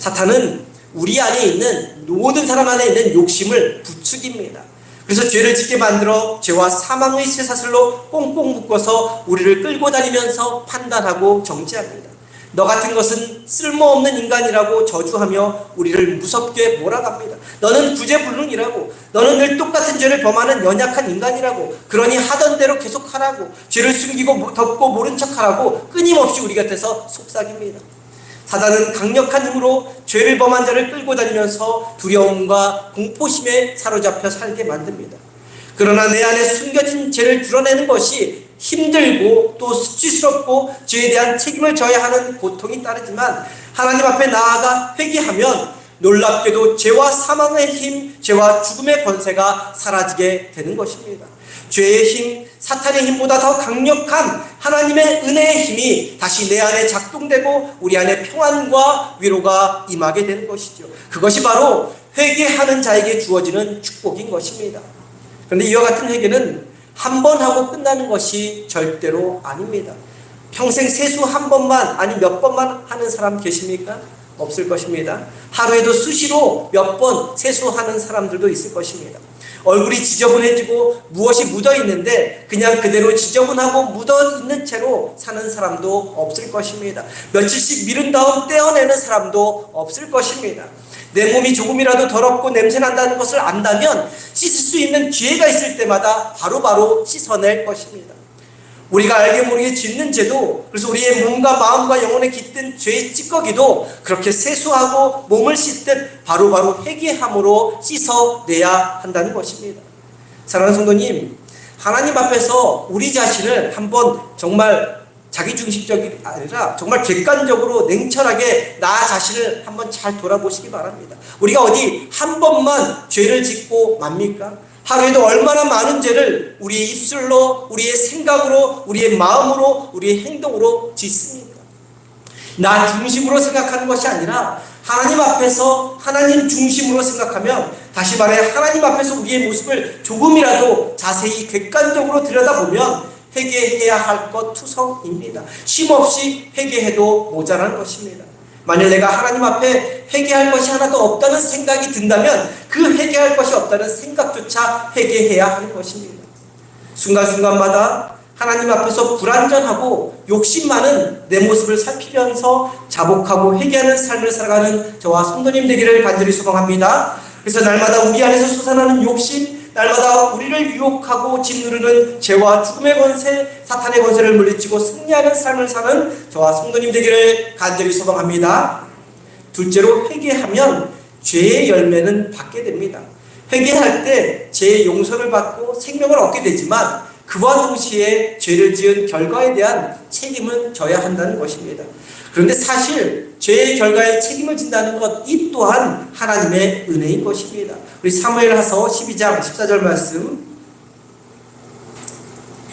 사탄은 우리 안에 있는, 모든 사람 안에 있는 욕심을 부추깁니다. 그래서 죄를 짓게 만들어 죄와 사망의 쇠사슬로 꽁꽁 묶어서 우리를 끌고 다니면서 판단하고 정죄합니다. 너 같은 것은 쓸모없는 인간이라고 저주하며 우리를 무섭게 몰아갑니다. 너는 구제불능이라고, 너는 늘 똑같은 죄를 범하는 연약한 인간이라고, 그러니 하던 대로 계속하라고, 죄를 숨기고 덮고 모른 척하라고 끊임없이 우리 곁에서 속삭입니다. 사단은 강력한 힘으로 죄를 범한 자를 끌고 다니면서 두려움과 공포심에 사로잡혀 살게 만듭니다. 그러나 내 안에 숨겨진 죄를 드러내는 것이 힘들고 또 수치스럽고 죄에 대한 책임을 져야 하는 고통이 따르지만, 하나님 앞에 나아가 회개하면 놀랍게도 죄와 사망의 힘, 죄와 죽음의 권세가 사라지게 되는 것입니다. 죄의 힘, 사탄의 힘보다 더 강력한 하나님의 은혜의 힘이 다시 내 안에 작동되고 우리 안에 평안과 위로가 임하게 되는 것이죠. 그것이 바로 회개하는 자에게 주어지는 축복인 것입니다. 그런데 이와 같은 회개는 한 번 하고 끝나는 것이 절대로 아닙니다. 평생 세수 한 번만 아니 몇 번만 하는 사람 계십니까? 없을 것입니다. 하루에도 수시로 몇 번 세수하는 사람들도 있을 것입니다. 얼굴이 지저분해지고 무엇이 묻어 있는데 그냥 그대로 지저분하고 묻어 있는 채로 사는 사람도 없을 것입니다. 며칠씩 미룬 다음 떼어내는 사람도 없을 것입니다. 내 몸이 조금이라도 더럽고 냄새 난다는 것을 안다면 씻을 수 있는 기회가 있을 때마다 바로바로 씻어낼 것입니다. 우리가 알게 모르게 짓는 죄도, 그래서 우리의 몸과 마음과 영혼에 깃든 죄의 찌꺼기도 그렇게 세수하고 몸을 씻듯 바로바로 회개함으로 씻어내야 한다는 것입니다. 사랑하는 성도님, 하나님 앞에서 우리 자신을 한번 정말 자기중심적이 아니라 정말 객관적으로 냉철하게 나 자신을 한번 잘 돌아보시기 바랍니다. 우리가 어디 한 번만 죄를 짓고 맙니까? 하루에도 얼마나 많은 죄를 우리의 입술로, 우리의 생각으로, 우리의 마음으로, 우리의 행동으로 짓습니까? 나 중심으로 생각하는 것이 아니라 하나님 앞에서 하나님 중심으로 생각하면, 다시 말해 하나님 앞에서 우리의 모습을 조금이라도 자세히 객관적으로 들여다보면 회개해야 할 것 투성입니다. 쉼없이 회개해도 모자란 것입니다. 만일 내가 하나님 앞에 회개할 것이 하나도 없다는 생각이 든다면 그 회개할 것이 없다는 생각조차 회개해야 하는 것입니다. 순간순간마다 하나님 앞에서 불완전하고 욕심 많은 내 모습을 살피면서 자복하고 회개하는 삶을 살아가는 저와 성도님 되기를 간절히 소망합니다. 그래서 날마다 우리 안에서 솟아나는 욕심, 날마다 우리를 유혹하고 짓누르는 죄와 죽음의 권세, 사탄의 권세를 물리치고 승리하는 삶을 사는 저와 성도님 되기를 간절히 소망합니다. 둘째로, 회개하면 죄의 열매는 받게 됩니다. 회개할 때 죄의 용서를 받고 생명을 얻게 되지만 그와 동시에 죄를 지은 결과에 대한 책임은 져야 한다는 것입니다. 그런데 사실 죄의 결과에 책임을 진다는 것, 이 또한 하나님의 은혜인 것입니다. 우리 사무엘하서 12장 14절 말씀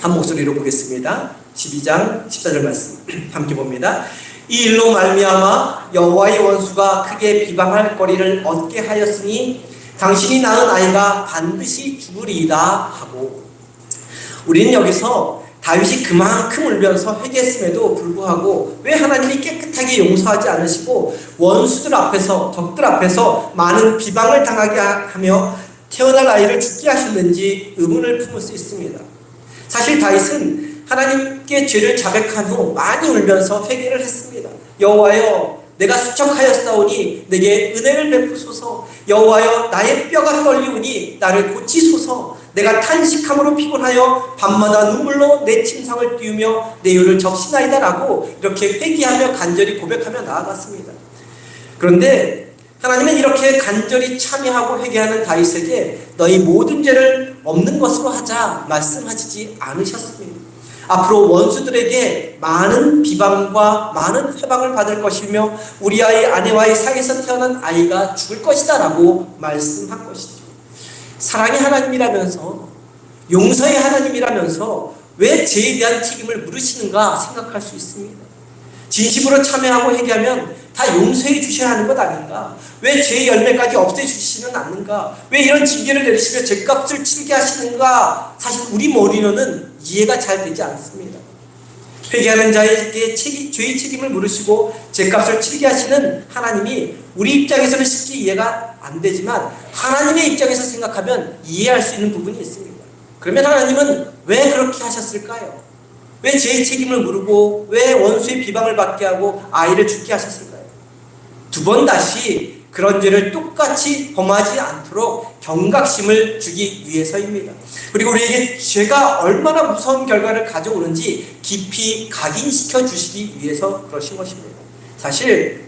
한 목소리로 보겠습니다. 12장 14절 말씀 함께 봅니다. 이 일로 말미암아 여호와의 원수가 크게 비방할 거리를 얻게 하였으니 당신이 낳은 아이가 반드시 죽으리이다 하고, 우리는 여기서 다윗이 그만큼 울면서 회개했음에도 불구하고 왜 하나님이 깨끗하게 용서하지 않으시고 원수들 앞에서, 적들 앞에서 많은 비방을 당하게 하며 태어날 아이를 죽게 하셨는지 의문을 품을 수 있습니다. 사실 다윗은 하나님께 죄를 자백한 후 많이 울면서 회개를 했습니다. 여호와여, 내가 수척하였사오니 내게 은혜를 베푸소서. 여호와여, 나의 뼈가 떨리우니 나를 고치소서. 내가 탄식함으로 피곤하여 밤마다 눈물로 내 침상을 띄우며 내 혀를 적시나이다 라고 이렇게 회개하며 간절히 고백하며 나아갔습니다. 그런데 하나님은 이렇게 간절히 참여하고 회개하는 다윗에게 너희 모든 죄를 없는 것으로 하자 말씀하시지 않으셨습니다. 앞으로 원수들에게 많은 비방과 많은 회방을 받을 것이며 우리 아내와의 사이에서 태어난 아이가 죽을 것이다 라고 말씀한 것이죠. 사랑의 하나님이라면서, 용서의 하나님이라면서 왜 죄에 대한 책임을 물으시는가 생각할 수 있습니다. 진심으로 참여하고 회개하면 다 용서해 주셔야 하는 것 아닌가? 왜 죄의 열매까지 없애주시지는 않는가? 왜 이런 징계를 내리시며 죄값을 치르게 하시는가? 사실 우리 머리로는 이해가 잘 되지 않습니다. 회개하는 자에게 죄의 책임을 물으시고 죄값을 치르게 하시는 하나님이 우리 입장에서는 쉽게 이해가 안 되지만 하나님의 입장에서 생각하면 이해할 수 있는 부분이 있습니다. 그러면 하나님은 왜 그렇게 하셨을까요? 왜 죄의 책임을 물고 왜 원수의 비방을 받게 하고 아이를 죽게 하셨을까요? 두 번 다시 그런 죄를 똑같이 범하지 않도록 경각심을 주기 위해서입니다. 그리고 우리에게 죄가 얼마나 무서운 결과를 가져오는지 깊이 각인시켜 주시기 위해서 그러신 것입니다. 사실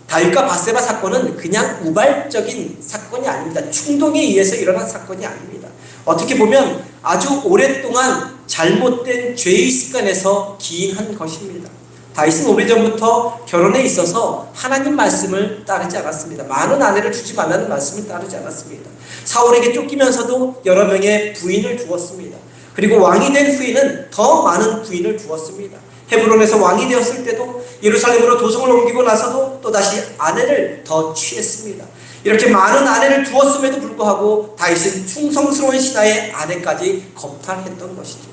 다윗과 바세바 사건은 그냥 우발적인 사건이 아닙니다. 충동에 의해서 일어난 사건이 아닙니다. 어떻게 보면 아주 오랫동안 잘못된 죄의 습관에서 기인한 것입니다. 다윗은 오래전부터 결혼에 있어서 하나님 말씀을 따르지 않았습니다. 많은 아내를 주지 말라는 말씀을 따르지 않았습니다. 사울에게 쫓기면서도 여러 명의 부인을 두었습니다. 그리고 왕이 된 후에는 더 많은 부인을 두었습니다. 헤브론에서 왕이 되었을 때도, 예루살렘으로 도성을 옮기고 나서도 또다시 아내를 더 취했습니다. 이렇게 많은 아내를 두었음에도 불구하고 다윗은 충성스러운 신하의 아내까지 겁탈했던 것이죠.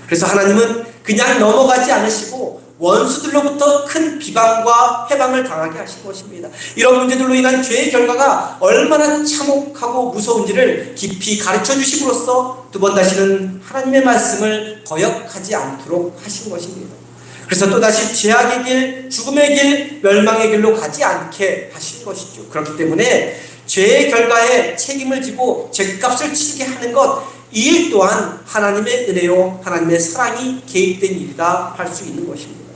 그래서 하나님은 그냥 넘어가지 않으시고 원수들로부터 큰 비방과 해방을 당하게 하신 것입니다. 이런 문제들로 인한 죄의 결과가 얼마나 참혹하고 무서운지를 깊이 가르쳐 주심으로써 두 번 다시는 하나님의 말씀을 거역하지 않도록 하신 것입니다. 그래서 또다시 죄악의 길, 죽음의 길, 멸망의 길로 가지 않게 하신 것이죠. 그렇기 때문에 죄의 결과에 책임을 지고 죄값을 치르게 하는 것, 이 일 또한 하나님의 은혜요, 하나님의 사랑이 개입된 일이다 할 수 있는 것입니다.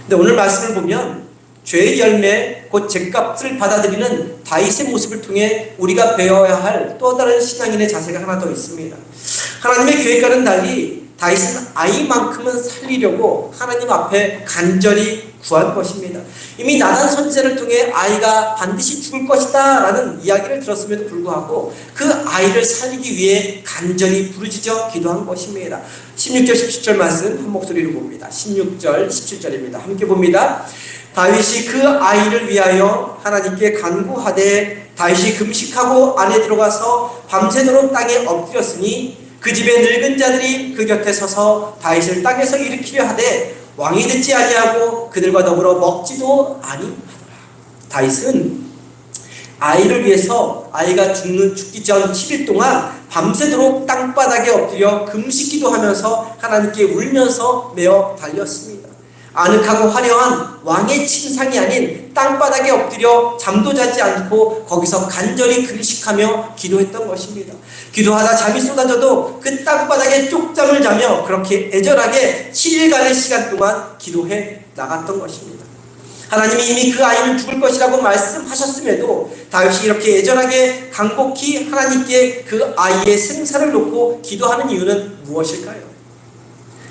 근데 오늘 말씀을 보면 죄의 열매, 곧 죄값을 받아들이는 다윗의 모습을 통해 우리가 배워야 할 또 다른 신앙인의 자세가 하나 더 있습니다. 하나님의 계획과는 달리 다윗은 아이만큼은 살리려고 하나님 앞에 간절히 구한 것입니다. 이미 나단 선지자를 통해 아이가 반드시 죽을 것이다 라는 이야기를 들었음에도 불구하고 그 아이를 살리기 위해 간절히 부르짖어 기도한 것입니다. 16절 17절 말씀 한 목소리로 봅니다. 16절 17절입니다. 함께 봅니다. 다윗이 그 아이를 위하여 하나님께 간구하되 다윗이 금식하고 안에 들어가서 밤새도록 땅에 엎드렸으니 그 집의 늙은 자들이 그 곁에 서서 다윗을 땅에서 일으키려 하되 왕이 듣지 아니하고 그들과 더불어 먹지도 아니하더라. 다윗은 아이를 위해서 아이가 죽기 전 7일 동안 밤새도록 땅바닥에 엎드려 금식기도 하면서 하나님께 울면서 메어 달렸습니다. 아늑하고 화려한 왕의 침상이 아닌 땅바닥에 엎드려 잠도 자지 않고 거기서 간절히 금식하며 기도했던 것입니다. 기도하다 잠이 쏟아져도 그 땅바닥에 쪽잠을 자며 그렇게 애절하게 7일간의 시간 동안 기도해 나갔던 것입니다. 하나님이 이미 그 아이는 죽을 것이라고 말씀하셨음에도 다윗이 이렇게 애절하게 간곡히 하나님께 그 아이의 생사를 놓고 기도하는 이유는 무엇일까요?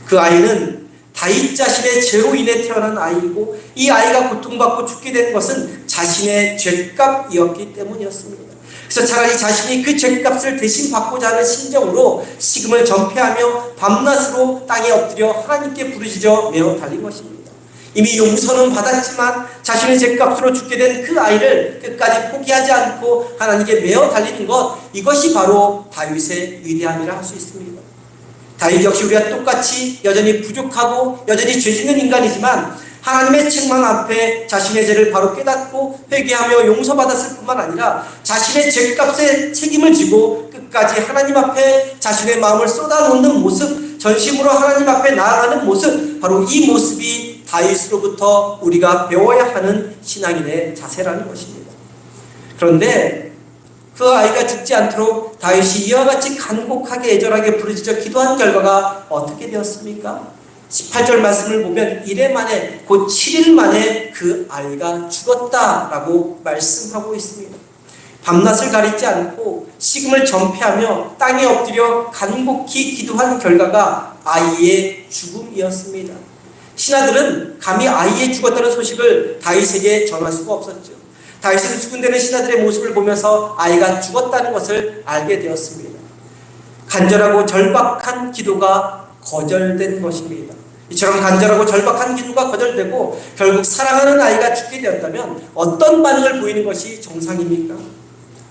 그 아이는 다윗 자신의 죄로 인해 태어난 아이이고 이 아이가 고통받고 죽게 된 것은 자신의 죄값이었기 때문이었습니다. 그래서 차라리 자신이 그 죄값을 대신 받고자 하는 심정으로 식음을 전폐하며 밤낮으로 땅에 엎드려 하나님께 부르짖어 메어 달린 것입니다. 이미 용서는 받았지만 자신의 죄값으로 죽게 된 그 아이를 끝까지 포기하지 않고 하나님께 메어 달리는 것, 이것이 바로 다윗의 위대함이라 할 수 있습니다. 다윗 역시 우리와 똑같이 여전히 부족하고 여전히 죄짓는 인간이지만 하나님의 책망 앞에 자신의 죄를 바로 깨닫고 회개하며 용서받았을 뿐만 아니라 자신의 죄값에 책임을 지고 끝까지 하나님 앞에 자신의 마음을 쏟아놓는 모습, 전심으로 하나님 앞에 나아가는 모습, 바로 이 모습이 다윗으로부터 우리가 배워야 하는 신앙인의 자세라는 것입니다. 그런데 그 아이가 죽지 않도록 다윗이 이와 같이 간곡하게 애절하게 부르짖어 기도한 결과가 어떻게 되었습니까? 18절 말씀을 보면 이래 만에 곧 7일 만에 그 아이가 죽었다라고 말씀하고 있습니다. 밤낮을 가리지 않고 식음을 전폐하며 땅에 엎드려 간곡히 기도한 결과가 아이의 죽음이었습니다. 신하들은 감히 아이의 죽었다는 소식을 다윗에게 전할 수가 없었죠. 다윗은 수군대는 신하들의 모습을 보면서 아이가 죽었다는 것을 알게 되었습니다. 간절하고 절박한 기도가 거절된 것입니다. 이처럼 간절하고 절박한 기도가 거절되고 결국 사랑하는 아이가 죽게 되었다면 어떤 반응을 보이는 것이 정상입니까?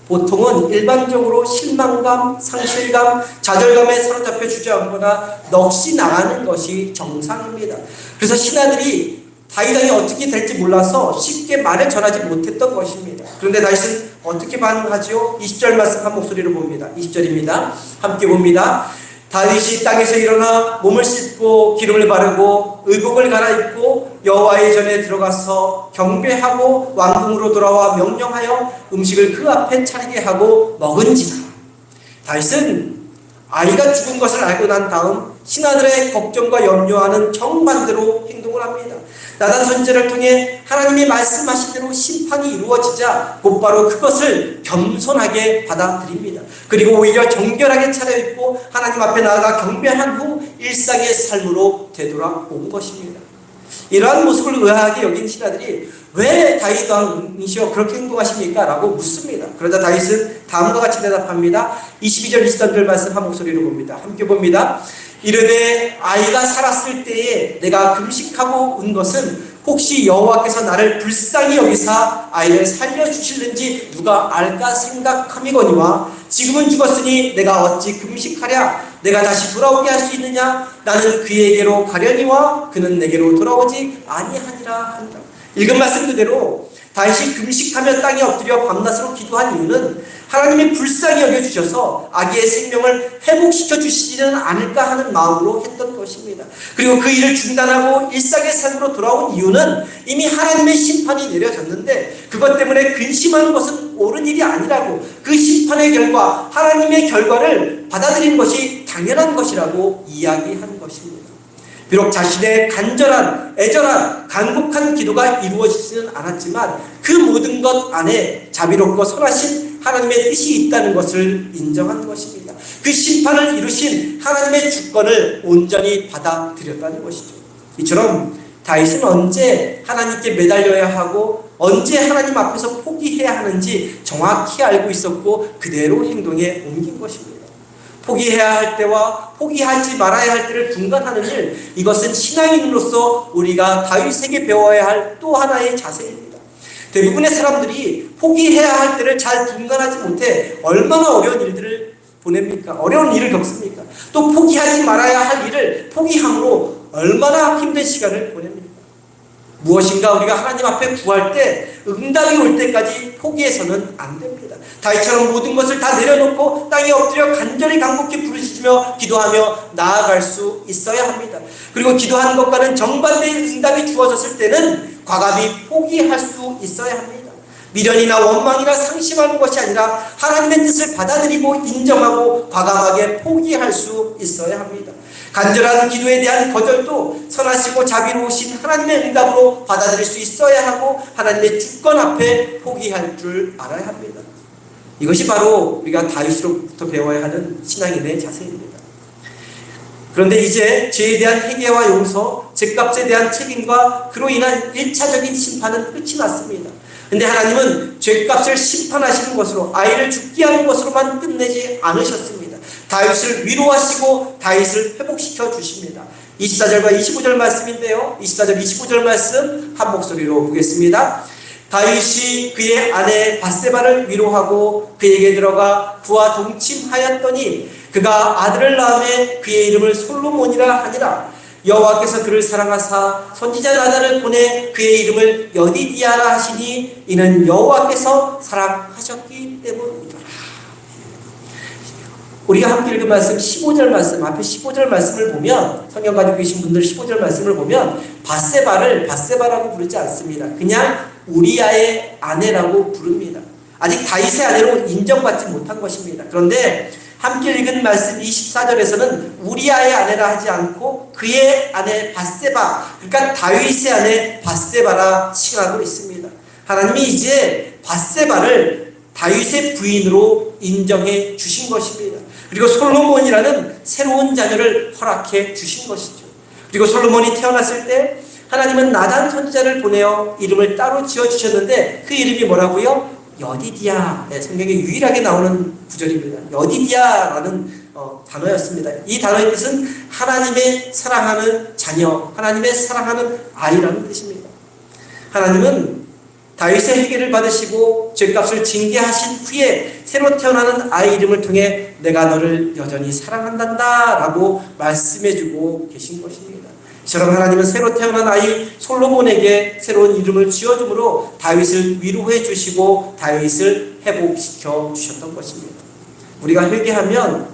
보통은 일반적으로 실망감, 상실감, 좌절감에 사로잡혀 주저앉거나 넋이 나가는 것이 정상입니다. 그래서 신하들이 다윗이 어떻게 될지 몰라서 쉽게 말을 전하지 못했던 것입니다. 그런데 다윗은 어떻게 반응하지요? 20절 말씀 한 목소리로 봅니다. 20절입니다. 함께 봅니다. 다윗이 땅에서 일어나 몸을 씻고 기름을 바르고 의복을 갈아입고 여호와의 전에 들어가서 경배하고 왕궁으로 돌아와 명령하여 음식을 그 앞에 차리게 하고 먹은지라. 다윗은 아이가 죽은 것을 알고 난 다음 신하들의 걱정과 염려와는 정반대로 행동을 합니다. 나단 선지자를 통해 하나님이 말씀하신 대로 심판이 이루어지자 곧바로 그것을 겸손하게 받아들입니다. 그리고 오히려 정결하게 차려입고 하나님 앞에 나아가 경배한 후 일상의 삶으로 되돌아온 것입니다. 이러한 모습을 의아하게 여긴 신하들이 왜 다윗 왕이시여 그렇게 행동하십니까? 라고 묻습니다. 그러자 다윗은 다음과 같이 대답합니다. 22절 23절 말씀 한 목소리로 봅니다. 함께 봅니다. 이르되 아이가 살았을 때에 내가 금식하고 운 것은 혹시 여호와께서 나를 불쌍히 여기사 아이를 살려주실는지 누가 알까 생각함이거니와 지금은 죽었으니 내가 어찌 금식하랴. 내가 다시 돌아오게 할 수 있느냐. 나는 그에게로 가려니와 그는 내게로 돌아오지 아니하니라 한다. 읽은 말씀 그대로 다윗이 금식하며 땅에 엎드려 밤낮으로 기도한 이유는 하나님이 불쌍히 여겨주셔서 아기의 생명을 회복시켜 주시지는 않을까 하는 마음으로 했던 것입니다. 그리고 그 일을 중단하고 일상의 삶으로 돌아온 이유는 이미 하나님의 심판이 내려졌는데 그것 때문에 근심하는 것은 옳은 일이 아니라고, 그 심판의 결과, 하나님의 결과를 받아들이는 것이 당연한 것이라고 이야기한 것입니다. 비록 자신의 간절한, 애절한, 간곡한 기도가 이루어지지는 않았지만 그 모든 것 안에 자비롭고 선하신 하나님의 뜻이 있다는 것을 인정한 것입니다. 그 심판을 이루신 하나님의 주권을 온전히 받아들였다는 것이죠. 이처럼 다윗은 언제 하나님께 매달려야 하고 언제 하나님 앞에서 포기해야 하는지 정확히 알고 있었고 그대로 행동에 옮긴 것입니다. 포기해야 할 때와 포기하지 말아야 할 때를 분간하는 일, 이것은 신앙인으로서 우리가 다윗에게 배워야 할 또 하나의 자세입니다. 대부분의 사람들이 포기해야 할 때를 잘 분간하지 못해 얼마나 어려운 일들을 보냅니까? 어려운 일을 겪습니까? 또 포기하지 말아야 할 일을 포기함으로 얼마나 힘든 시간을 보냅니까? 무엇인가 우리가 하나님 앞에 구할 때 응답이 올 때까지 포기해서는 안 됩니다. 다윗처럼 모든 것을 다 내려놓고 땅에 엎드려 간절히 간곡히 부르짖으며 기도하며 나아갈 수 있어야 합니다. 그리고 기도한 것과는 정반대의 응답이 주어졌을 때는 과감히 포기할 수 있어야 합니다. 미련이나 원망이나 상심하는 것이 아니라 하나님의 뜻을 받아들이고 인정하고 과감하게 포기할 수 있어야 합니다. 간절한 기도에 대한 거절도 선하시고 자비로우신 하나님의 응답으로 받아들일 수 있어야 하고 하나님의 주권 앞에 포기할 줄 알아야 합니다. 이것이 바로 우리가 다윗으로부터 배워야 하는 신앙인의 자세입니다. 그런데 이제 죄에 대한 회개와 용서, 죄값에 대한 책임과 그로 인한 1차적인 심판은 끝이 났습니다. 근데 하나님은 죄값을 심판하시는 것으로, 아이를 죽게 하는 것으로만 끝내지 않으셨습니다. 다윗을 위로하시고 다윗을 회복시켜 주십니다. 24절과 25절 말씀인데요. 24절 25절 말씀 한 목소리로 보겠습니다. 다윗이 그의 아내 밧세바를 위로하고 그에게 들어가 그와 동침하였더니 그가 아들을 낳음에 그의 이름을 솔로몬이라 하니라. 여호와께서 그를 사랑하사 선지자 나단을 보내 그의 이름을 여디디아라 하시니 이는 여호와께서 사랑하셨기 때문이더라. 우리가 함께 읽은 말씀 15절 말씀, 앞에 15절 말씀을 보면, 성경 가지고 계신 분들 15절 말씀을 보면 밧세바를 밧세바라고 부르지 않습니다. 그냥 우리아의 아내라고 부릅니다. 아직 다윗의 아내로 인정받지 못한 것입니다. 그런데 함께 읽은 말씀 24절에서는 우리아의 아내라 하지 않고 그의 아내 밧세바, 그러니까 다윗의 아내 밧세바라 칭하고 있습니다. 하나님이 이제 밧세바를 다윗의 부인으로 인정해 주신 것입니다. 그리고 솔로몬이라는 새로운 자녀를 허락해 주신 것이죠. 그리고 솔로몬이 태어났을 때 하나님은 나단 선지자를 보내어 이름을 따로 지어주셨는데 그 이름이 뭐라고요? 여디디아. 네, 성경에 유일하게 나오는 구절입니다. 여디디아라는 단어였습니다. 이 단어의 뜻은 하나님의 사랑하는 자녀, 하나님의 사랑하는 아이라는 뜻입니다. 하나님은 다윗의 회개를 받으시고 죄값을 징계하신 후에 새로 태어나는 아이 이름을 통해 내가 너를 여전히 사랑한단다 라고 말씀해주고 계신 것입니다. 이처럼 하나님은 새로 태어난 아이 솔로몬에게 새로운 이름을 지어줌으로 다윗을 위로해 주시고 다윗을 회복시켜 주셨던 것입니다. 우리가 회개하면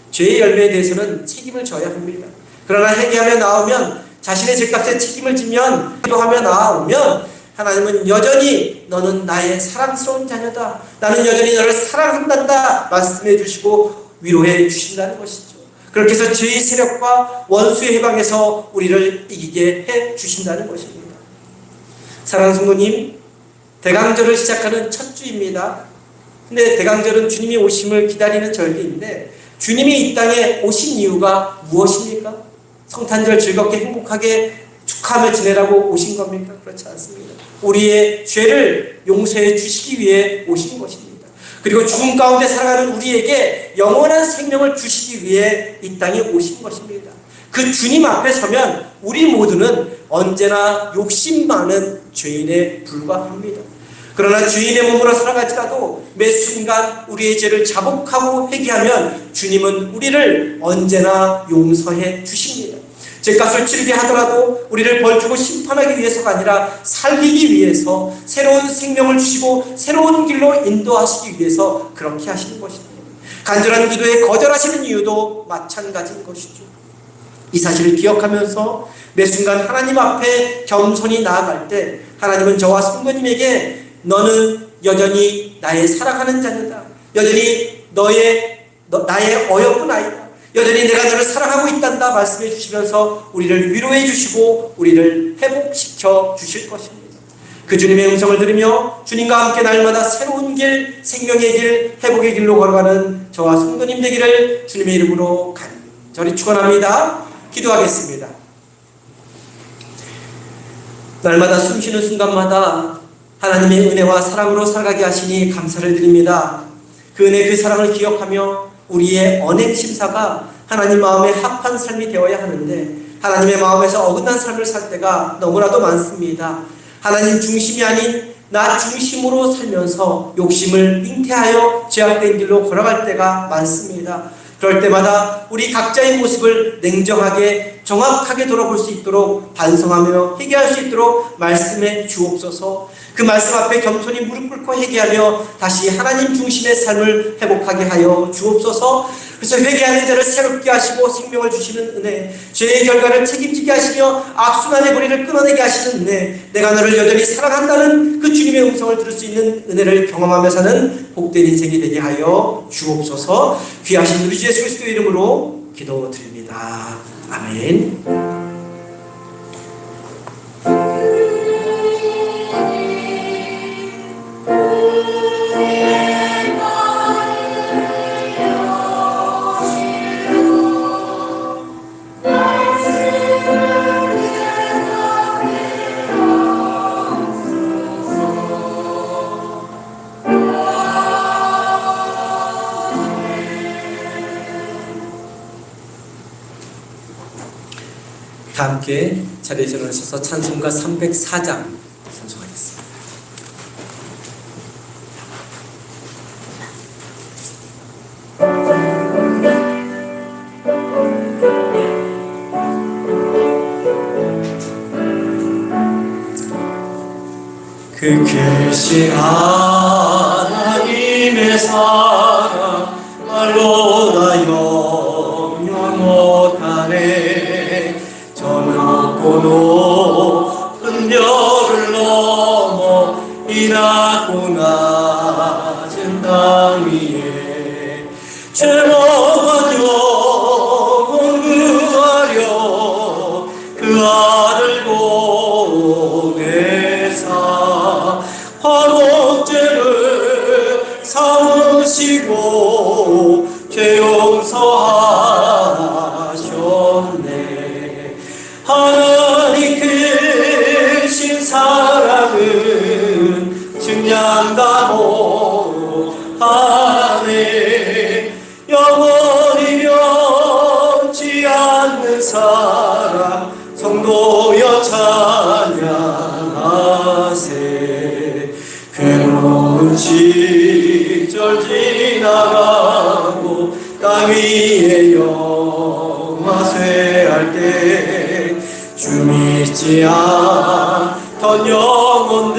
죄의 열매에 대해서는 책임을 져야 합니다. 그러나 회개하며 나오면, 자신의 죄값에 책임을 지면, 기도하며 나오면 하나님은 여전히 너는 나의 사랑스러운 자녀다, 나는 여전히 너를 사랑한단다 말씀해 주시고 위로해 주신다는 것이죠. 그렇게 해서 죄의 세력과 원수의 해방에서 우리를 이기게 해 주신다는 것입니다. 사랑하는 성도님, 대강절을 시작하는 첫 주입니다. 근데 대강절은 주님이 오심을 기다리는 절기인데 주님이 이 땅에 오신 이유가 무엇입니까? 성탄절 즐겁게 행복하게 축하하며 지내라고 오신 겁니까? 그렇지 않습니다. 우리의 죄를 용서해 주시기 위해 오신 것입니다. 그리고 죽음 가운데 살아가는 우리에게 영원한 생명을 주시기 위해 이 땅에 오신 것입니다. 그 주님 앞에 서면 우리 모두는 언제나 욕심 많은 죄인에 불과합니다. 그러나 주인의 몸으로 살아갈지라도 매 순간 우리의 죄를 자복하고 회개하면 주님은 우리를 언제나 용서해 주십니다. 죄값을 치르게 하더라도 우리를 벌주고 심판하기 위해서가 아니라 살리기 위해서 새로운 생명을 주시고 새로운 길로 인도하시기 위해서 그렇게 하시는 것입니다. 간절한 기도에 거절하시는 이유도 마찬가지인 것이죠. 이 사실을 기억하면서 매 순간 하나님 앞에 겸손히 나아갈 때 하나님은 저와 성도님에게 너는 여전히 나의 사랑하는 자녀다. 여전히 나의 어여쁜 아이다. 여전히 내가 너를 사랑하고 있단다 말씀해 주시면서 우리를 위로해 주시고 우리를 회복시켜 주실 것입니다. 그 주님의 음성을 들으며 주님과 함께 날마다 새로운 길, 생명의 길, 회복의 길로 걸어가는 저와 성도님 되기를 주님의 이름으로 간절히 축원합니다. 기도하겠습니다. 날마다 숨쉬는 순간마다 하나님의 은혜와 사랑으로 살아가게 하시니 감사를 드립니다. 그 은혜, 그 사랑을 기억하며 우리의 언행 심사가 하나님 마음에 합한 삶이 되어야 하는데 하나님의 마음에서 어긋난 삶을 살 때가 너무나도 많습니다. 하나님 중심이 아닌 나 중심으로 살면서 욕심을 잉태하여 죄악된 길로 걸어갈 때가 많습니다. 그럴 때마다 우리 각자의 모습을 냉정하게 정확하게 돌아볼 수 있도록 반성하며 회개할 수 있도록 말씀해 주옵소서. 그 말씀 앞에 겸손히 무릎 꿇고 회개하며 다시 하나님 중심의 삶을 회복하게 하여 주옵소서. 그래서 회개하는 자를 새롭게 하시고 생명을 주시는 은혜, 죄의 결과를 책임지게 하시며 악순환의 고리를 끊어내게 하시는 은혜, 내가 너를 여전히 사랑한다는 그 주님의 음성을 들을 수 있는 은혜를 경험하며 사는 복된 인생이 되게 하여 주옵소서. 귀하신 우리 주 예수 그리스도의 이름으로 기도드립니다. 아멘. 다 함께 자리에 일어나셔서 찬송가 304장 찬송하겠습니다. 그 계신 하나님의 사랑 말로 다 영영 못하네. 저 높고 높은 별을 넘어 이 낮고 낮은 땅 위에 죄먹은 영혼 구하려 그 아들 보내사 화목제를 삼으시고 죄 용서하셨네. 하나님 크신 사랑은 증량다 못하네. 영원히 변치 않는 사랑 성도여 찬양하세. 괴로운 시절 지나가고 땅 위에 영화 쇠할 때 주 믿지 않던 영혼들은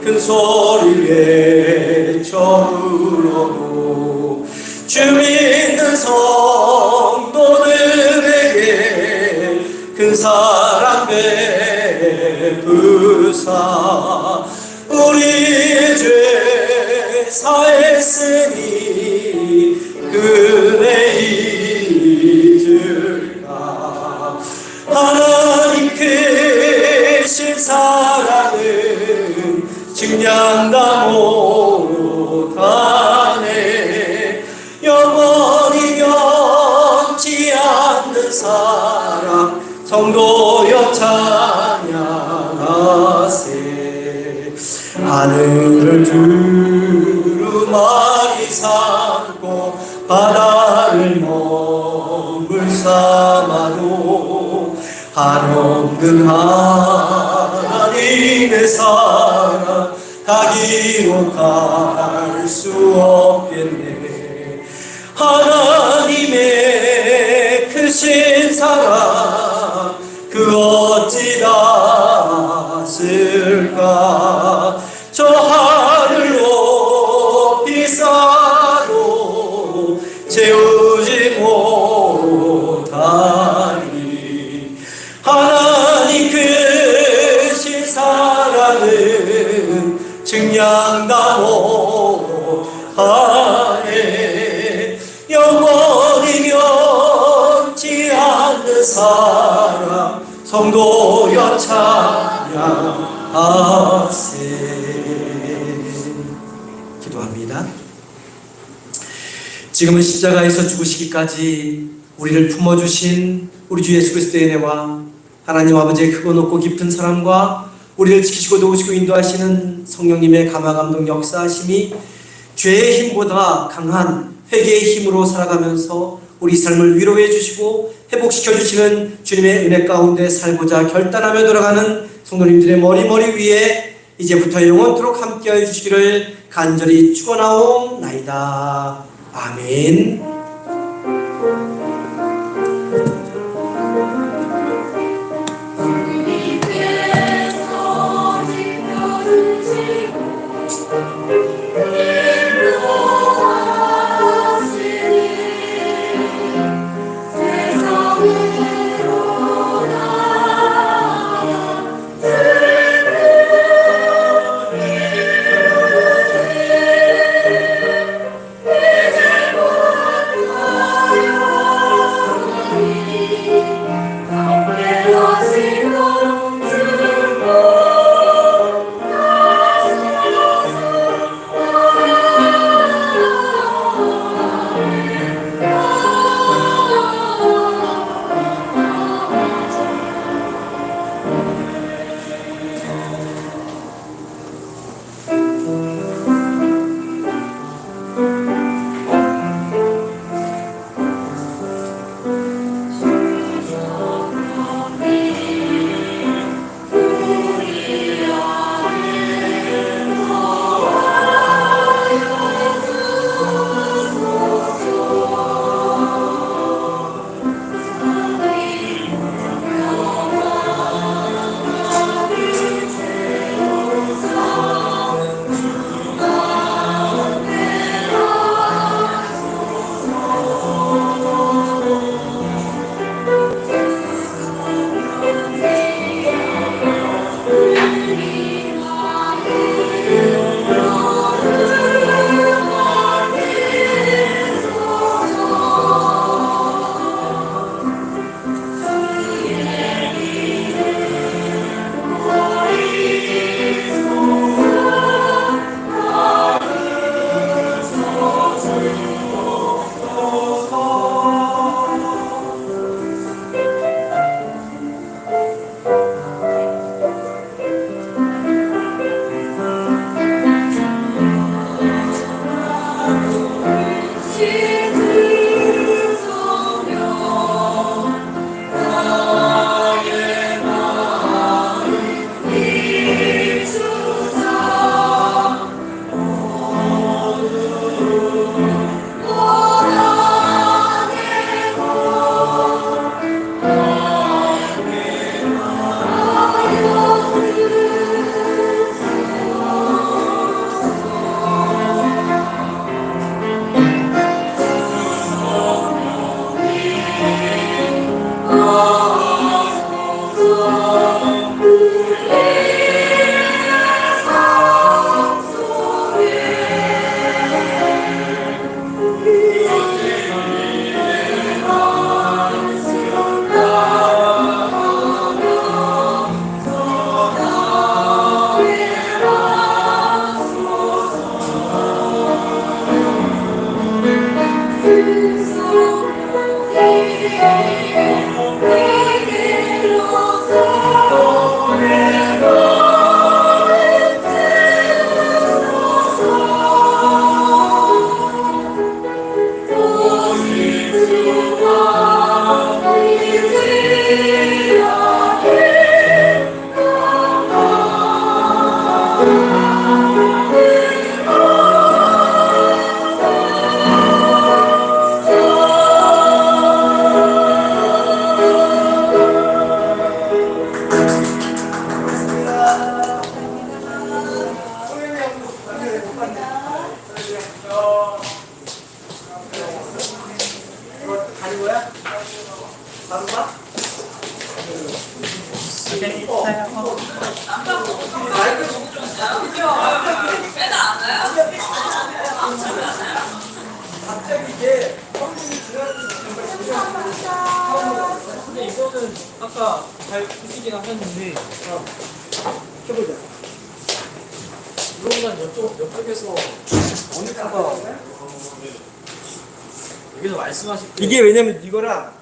큰 소리 외쳐 울어도 주 믿는 성도들에게 큰 사랑 베푸사 우리의 죄 사했으니 그네 잊을까. 하나님 크신 사랑은 증량다 못하네. 영원히 변치 않는 사랑 성도여 찬양하세. 하늘을 두루마리 삼고 바다를 머물 삼아 한없는 하나님의 사랑 다 기록할 수 없겠네. 하나님의 크신 사랑 그 어찌 닿았을까. 저 하늘 높이 쌓아도 채우지 못하리. 하나님 크신 사랑은 증량다 못하네. 영원히 변치 않는 사랑 성도여 찬양하세. 기도합니다. 지금은 십자가에서 죽으시기까지 우리를 품어주신 우리 주 예수 그리스도의 은혜와 하나님 아버지의 크고 높고 깊은 사랑과 우리를 지키시고 도우시고 인도하시는 성령님의 감화감동 역사하심이 죄의 힘보다 강한 회개의 힘으로 살아가면서 우리 삶을 위로해 주시고 회복시켜 주시는 주님의 은혜 가운데 살고자 결단하며 돌아가는 성도님들의 머리 위에 이제부터 영원토록 함께하여 주시기를 간절히 축원하옵나이다. 아멘. 주와 갑자기 이제 성분이 지나가는 근데 이거는 아까 잘 드시긴 하셨는데 해보자. 이거보단 옆쪽에서 어느 카가 여기서 말씀하실 때 이게 왜냐면 이거랑